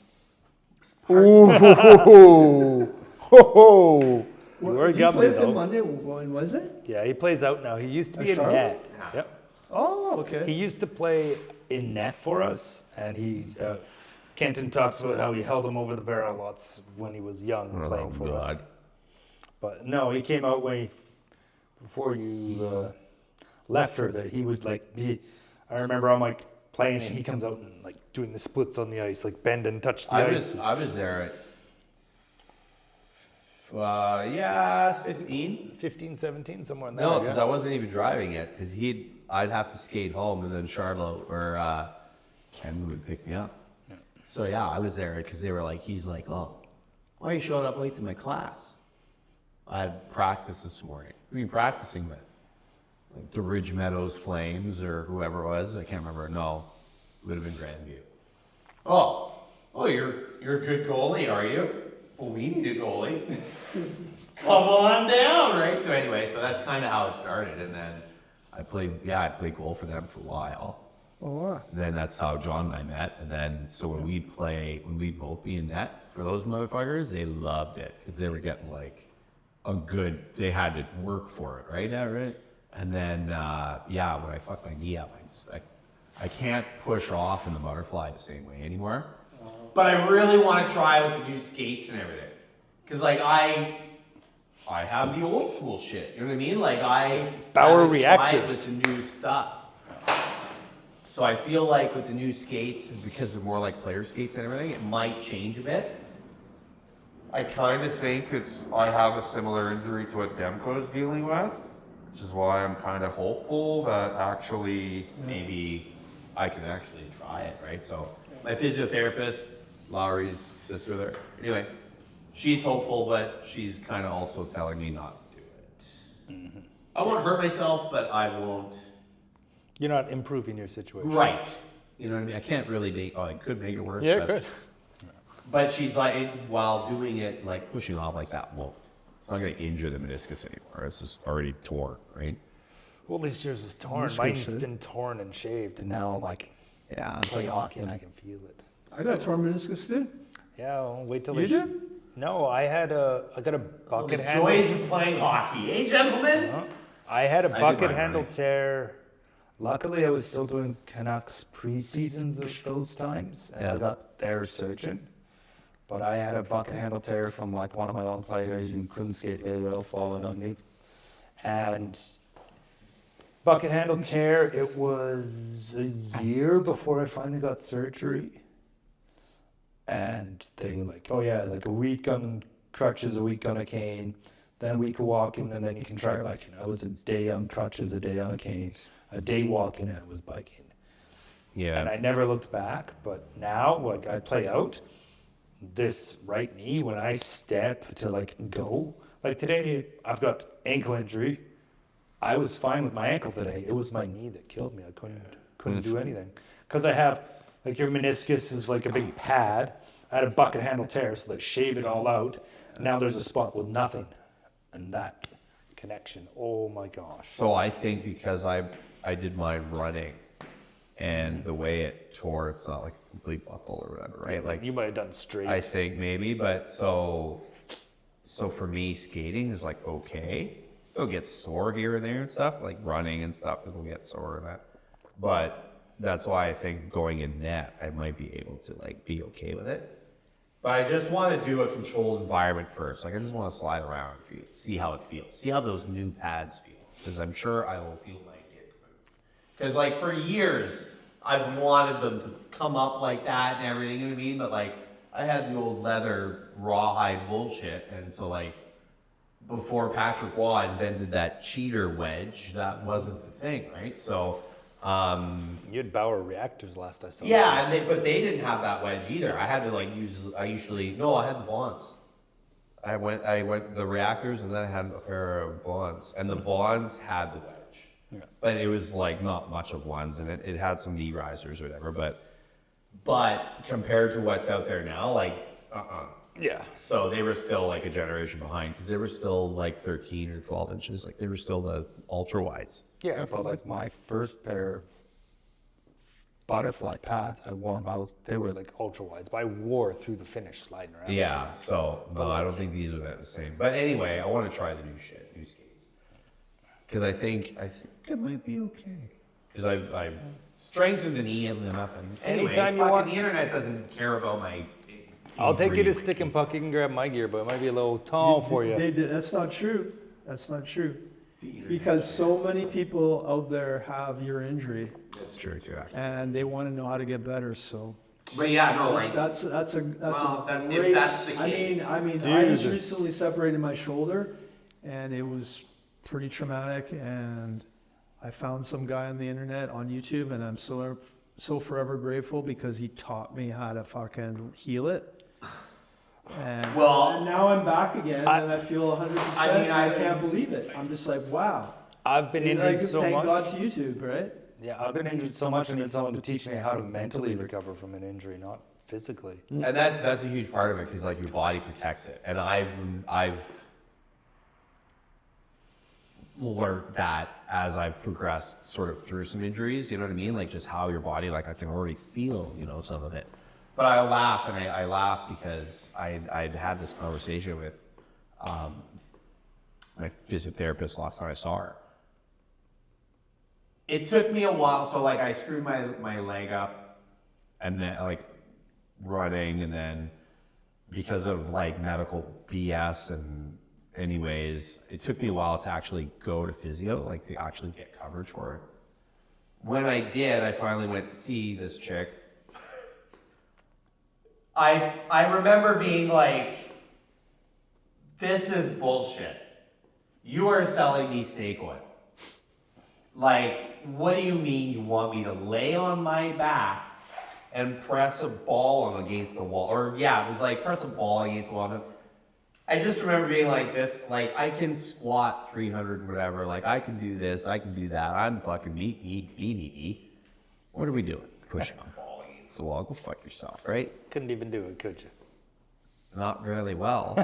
Ooh. Ho. You were He gumming played for though. Monday. When was it? Yeah, he plays out now. He used to be in Charlotte? net. Yep. Oh, okay. He used to play in net for us, and Kenton talks about how he held him over the barrel lots when he was young playing for us. But no, he came out before you left for that. He was I remember I'm playing and he comes out and doing the splits on the ice, bend and touch the ice. I was there at 15. 15, 17, somewhere in there. No, because I wasn't even driving it. Because I'd have to skate home, and then Charlotte or Ken would pick me up. Yeah. So yeah, I was there because they were he's like, oh, why are you showing up late to my class? I had practice this morning. Who are you practicing with? The Ridge Meadows Flames or whoever it was. I can't remember. No, it would have been Grandview. Oh, you're a good goalie, are you? Well, we need a goalie. Come on down, right? So anyway, that's kind of how it started, and then I played goal for them for a while. Oh wow. And then that's how John and I met, and then so when we'd both be in net for those motherfuckers, they loved it because they were getting they had to work for it, right? Yeah, right. And then when I fucked my knee up, I can't push off in the butterfly the same way anymore. But I really want to try with the new skates and everything. Because, like, I have the old school shit. You know what I mean? Like, I Bauer haven't tried reactors. with the new stuff. So I feel like with the new skates, because they're more like player skates and everything, it might change a bit. I kind of think I have a similar injury to what Demko is dealing with, which is why I'm kind of hopeful that actually maybe I can actually try it, right? So my physiotherapist, Lowry's sister there, anyway, she's hopeful, but she's kind of also telling me not to do it. Mm-hmm. I won't hurt myself, but I won't. You're not improving your situation. Right. You know what I mean? I can't really I could make it worse. Yeah, but, good. But she's like, while doing it, like pushing off like that won't. It's not going to injure the meniscus anymore. It's just already torn, right? Well, at least yours is torn. Mine's been torn and shaved, and now I'm like, Yeah. I play hockey and I can feel it. I got torn meniscus too. Yeah, well, wait till You they. did? No, I got a bucket The handle. joys of playing hockey, eh, gentlemen? I had a did bucket mine handle running. tear. Luckily, I was still doing Canucks pre-seasons of those times, and I got their surgeon. But I had a bucket handle tear from like one of my own players who couldn't skate very well, falling on me. And bucket handle tear, it was a year before I finally got surgery. And they were like, oh yeah, like a week on crutches, a week on a cane, then a week of walking, and then you can try biking. I was a day on crutches, a day on a cane, a day walking, and I was biking. Yeah. And I never looked back, but now, like, I play out, this right knee, when I step to, like, go, like today, I've got ankle injury. I was fine with my ankle today. It was my knee that killed me. I couldn't do anything. Because I have, like, your meniscus is like a big pad. I had a bucket handle tear, so they shave it all out. Now there's a spot with nothing. And that connection, oh my gosh. So I think because I did mine running, and the way it tore, it's not like a complete buckle or whatever, right? Like You might have done straight. I think maybe, but so for me, skating is like okay. Still gets sore here and there and stuff, like running and stuff. It'll get sore and that, but that's why I think going in net, I might be able to like be okay with it. But I just want to do a controlled environment first. Like I just want to slide around and see how it feels, see how those new pads feel, because I'm sure I will feel like it. Because like for years, I've wanted them to come up like that and everything, you know what I mean? But like I had the old leather rawhide bullshit, and so like before Patrick Waugh invented that cheater wedge, that wasn't the thing, right? So You had Bauer reactors last I saw. yeah, but they didn't have that wedge either. I had to like I had the Vaughns. I went the reactors, and then I had a pair of Vaughns, and the Vaughns had the wedge. Yeah. But it was like not much of ones, and it had some knee risers or whatever, but compared to what's out there now, like Yeah. So they were still like a generation behind, because they were still like 13 or 12 inches, like they were still the ultra wides. Yeah, but like my first pair of butterfly pads I wore, They were like ultra wides, but I wore through the finish sliding around. Yeah, so no, I don't think these are the same. But anyway, I want to try the new skates, because I think it might be okay. Because I strengthened the knee and enough. And anyway, Anytime you want- the internet doesn't care about my. I'll take you to injury. Stick and Puck. You can grab my gear, but it might be a little tall for you. That's not true. That's not true. Because so many people out there have your injury, That's true too, actually. and they want to know how to get better. So But yeah, no, like that's Well, a that's- if great. that's the case. I mean, I just recently separated my shoulder, and it was pretty traumatic. And I found some guy on the internet on YouTube, and I'm so forever grateful, because he taught me how to fucking heal it. And, and now I'm back again, and I feel 100%. I mean, I can't believe it. I'm just like, wow. I've been injured so thank much. God to YouTube, right? Yeah, I've been injured so much. I need someone to teach me how to mentally recover from an injury, not physically. And that's a huge part of it, because like your body protects it, and I've learned that as I've progressed sort of through some injuries. You know what I mean? Like just how your body, like I can already feel, some of it. But I laugh, and I laugh because I'd had this conversation with my physiotherapist last time I saw her. it took me a while. So like I screwed my leg up, and then like running, and then because of like medical BS and anyways, it took me a while to actually go to physio, like to actually get coverage for it. When I did, I finally went to see this chick. I remember being like, this is bullshit. You are selling me snake oil. Like, what do you mean you want me to lay on my back and press a ball against the wall? Or yeah, it was like press a ball against the wall. I just remember being like this, like I can squat 300 whatever, like I can do this, I can do that. I'm fucking me. What are we doing? Pushing a ball against the wall. Go fuck yourself, right? Couldn't even do it, could you? Not really well.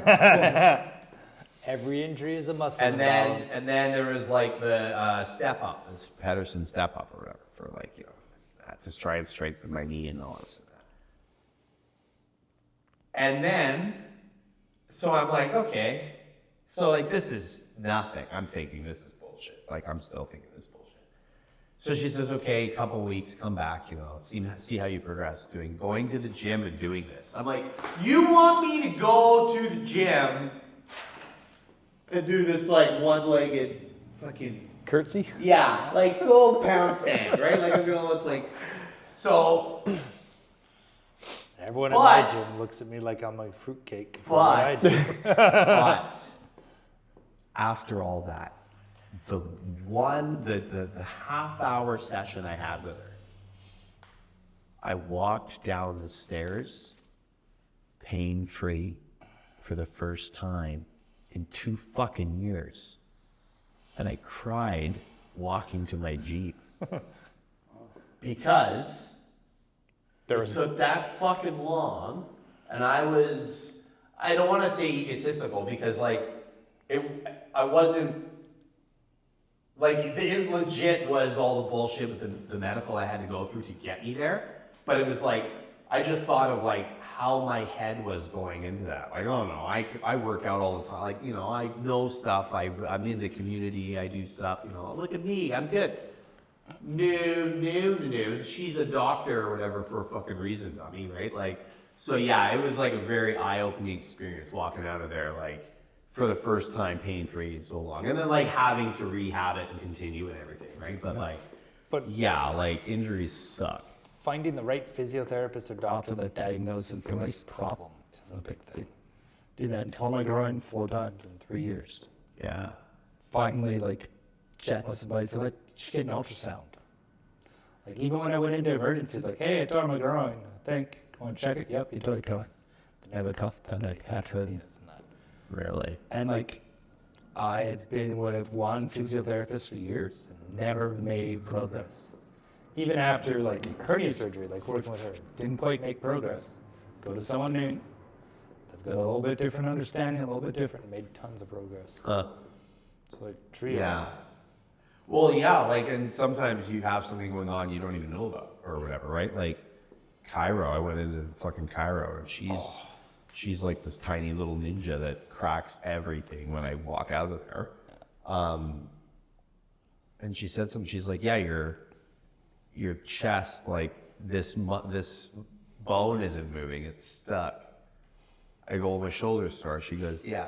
Every injury is a muscle And then imbalance. there was like the step up, this Pedersen step up or whatever, for like, you know, just try and strengthen my knee and all this and that. And then, so I'm like, okay, so like this is nothing. I'm thinking this is bullshit. Like I'm still thinking this is bullshit. So she says, okay, a couple weeks, come back, you know, see how you progress going to the gym and doing this. I'm like, you want me to go to the gym and do this like one-legged fucking Curtsy? yeah, like go pound sand, right? Like I'm gonna look like so. Everyone in my But- gym looks at me like I'm a fruitcake. for But- what I do. But after all that, the half-hour session I had with her, I walked down the stairs pain-free for the first time in 2 fucking years. And I cried walking to my Jeep. Because it took that fucking long, and I don't want to say egotistical because like, I wasn't, like, it legit was all the bullshit with the medical I had to go through to get me there, but it was like, I just thought of like how my head was going into that. Like, oh no, I work out all the time. Like, you know, I know stuff. I'm in the community. I do stuff. You know, look at me. I'm good. No. She's a doctor or whatever for a fucking reason. I mean, right? Like, so yeah, it was like a very eye-opening experience walking out of there, like for the first time, pain-free in so long, and then like having to rehab it and continue and everything, right? But like, yeah, like injuries suck. Finding the right physiotherapist or doctor After the diagnosis, the right problem is a big thing. Did that tore my groin 4 times in 3 years. Yeah. Finally, like, chatting with somebody, so like, just get an ultrasound. Like, even when I went into emergency, like, hey, I tore my groin, I think. Want to check it? Yep, you tore it, groin. Then I have a cuff, then I had hernias and that. Really? And like, I had been with one physiotherapist for years and never made progress. Even after like hernia surgery, like working with her, didn't quite make progress. Go to someone new. They've got a little bit different understanding, a little bit different, made tons of progress. So like trio. Yeah. Well, yeah, like, and sometimes you have something going on you don't even know about or whatever, right? Like, Cairo, I went into fucking Cairo, and she's like this tiny little ninja that cracks everything when I walk out of there. And she said something, she's like, yeah, your chest, like, this bone isn't moving, it's stuck. I go, my shoulder's sore. She goes, yeah.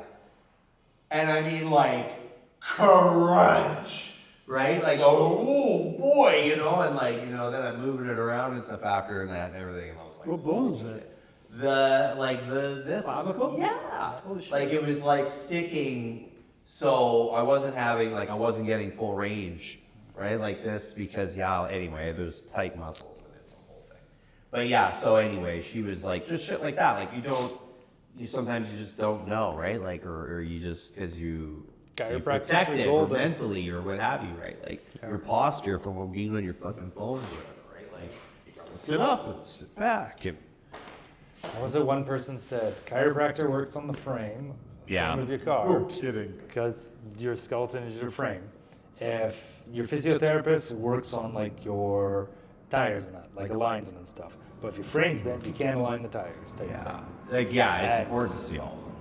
And I mean, like, crunch, right? Like, oh boy, you know, and like, you know, then I'm moving it around and stuff after and that and everything. And I was like, What bone is it? This clavicle? Yeah. Holy shit. Like it was like sticking, so I wasn't getting full range, right? Like this because anyway, there's tight muscles and it's the whole thing. But yeah, so anyway, she was like just shit like that. Like sometimes you just don't know, right? Like or you just because you protect it or mentally or what have you, right? Like your posture from being on your fucking phone or whatever, right? Like you gotta sit up and sit back and What was it one person said? Chiropractor works on the frame of your car. No kidding. Because your skeleton is your frame. If your physiotherapist works on like your tires and that, like aligns them and stuff. But if your frame's bent, you can't align the tires. Type of thing. It's important to see all of them.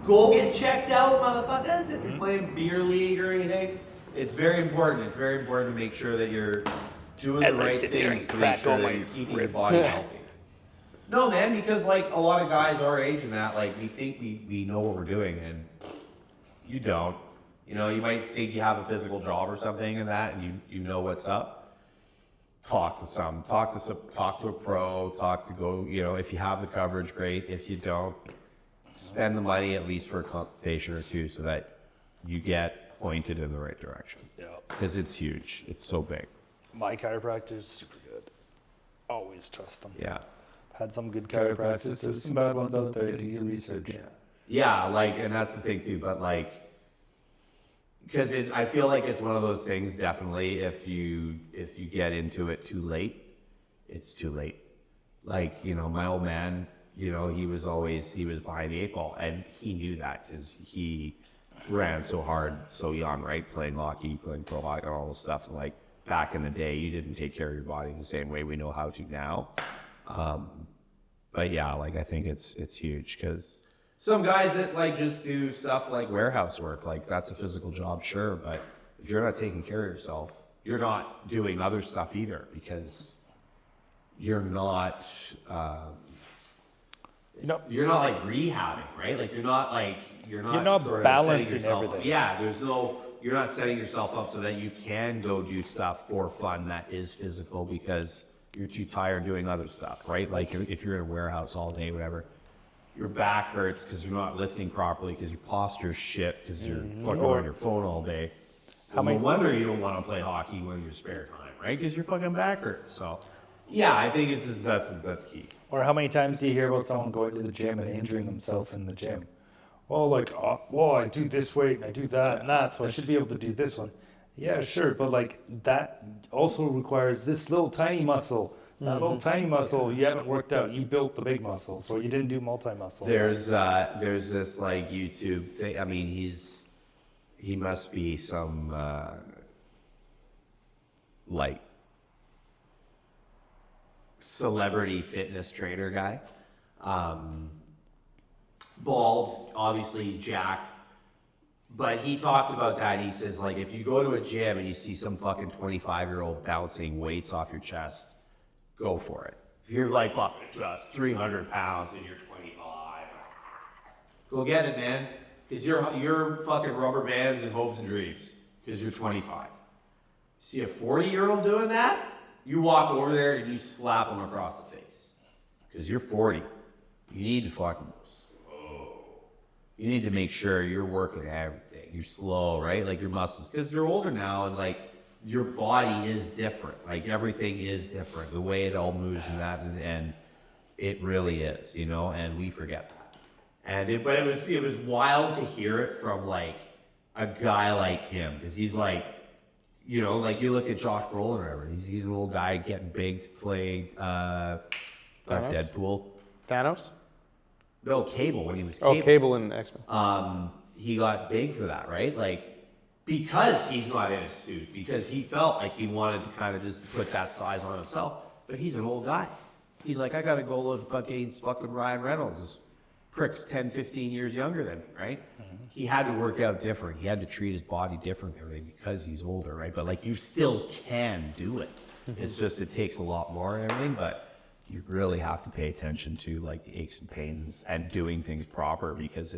Go get checked out, motherfuckers, if you're playing beer league or anything. it's very important. It's very important to make sure that you're doing the right things to make sure that you're keeping your body healthy. No, man, because like a lot of guys our age and that, like we think we know what we're doing, and you don't. You know, you might think you have a physical job or something and that, and you know what's up. Talk to a pro, you know, if you have the coverage, great. If you don't, spend the money at least for a consultation or two so that you get pointed in the right direction. Yeah. Because it's huge. It's so big. My chiropractor is super good. Always trust them. Yeah. Had some good chiropractors. There's some bad ones out there. Do your research. Yeah, like, and that's the thing too, but like, because I feel like it's one of those things, definitely, if you get into it too late, it's too late. Like, you know, my old man, you know, he was behind the 8 ball, and he knew that because he ran so hard, so young, right? Playing hockey, playing pro hockey, and all this stuff. And like, back in the day, you didn't take care of your body the same way we know how to now. But yeah, like, I think it's huge because some guys that like just do stuff like warehouse work, like that's a physical job, sure, but if you're not taking care of yourself, you're not doing other stuff either because you're not you're not like rehabbing, right? Like you're not sort of balancing setting yourself everything. up. Yeah, you're not setting yourself up so that you can go do stuff for fun that is physical because you're too tired doing other stuff, right? Like if you're in a warehouse all day, whatever, your back hurts because you're not lifting properly because your posture's shit because you're fucking on your phone all day. No wonder you don't want to play hockey when you're spare time, right? Because your fucking back hurts. So, yeah, I think it's just that's key. Or how many times do you hear about someone going to the gym and injuring themselves in the gym? Well, like, I do this weight and I do that and that, so I should be able to do this one. Yeah, sure, but like that also requires this little tiny muscle. That little tiny muscle you haven't worked out. You built the big muscle, so you didn't do multi-muscle. There's this like YouTube thing. I mean, he must be some like celebrity fitness trainer guy. Bald, obviously he's jacked. But he talks about that. He says, like, if you go to a gym and you see some fucking 25-year-old bouncing weights off your chest, go for it. If you're like fucking just 300 pounds and you're 25, go get it, man. Because you're fucking rubber bands and hopes and dreams. Because you're 25. See a 40-year-old doing that? You walk over there and you slap them across the face. Because you're 40. You need to fucking go slow. You need to make sure you're working everything. You're slow, right? Like your muscles. Because you're older now and like your body is different. Like everything is different. The way it all moves and that, and it really is, you know, and we forget that. But it was wild to hear it from like a guy like him. Because he's like, you know, like you look at Josh Brolin or whatever. He's an old guy getting big playing Deadpool. Thanos? No, Cable when he was Cable. Oh, Cable in X-Men. He got big for that, right? Like, because he's not in a suit, because he felt like he wanted to kind of just put that size on himself. But he's an old guy. He's like, I got to go live against fucking Ryan Reynolds. This prick's 10, 15 years younger than me, right? Mm-hmm. He had to work out different. He had to treat his body differently because he's older, right? But like, you still can do it. Mm-hmm. It's just, it takes a lot more and everything, but you really have to pay attention to like the aches and pains and doing things proper, because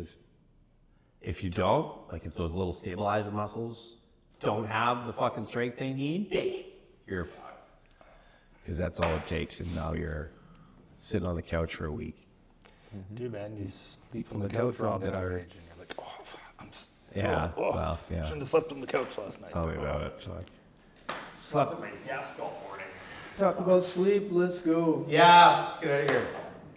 if you don't, like if those little stabilizer muscles don't have the fucking strength they need, you're fucked. Because that's all it takes, and now you're sitting on the couch for a week. Mm-hmm. Dude, man, you sleep on the couch wrong at our age, and you're like, Well, yeah. Shouldn't have slept on the couch last night. Tell me about it. So I slept at my desk all morning. Talk about sleep. Let's go. Yeah, let's get out of here.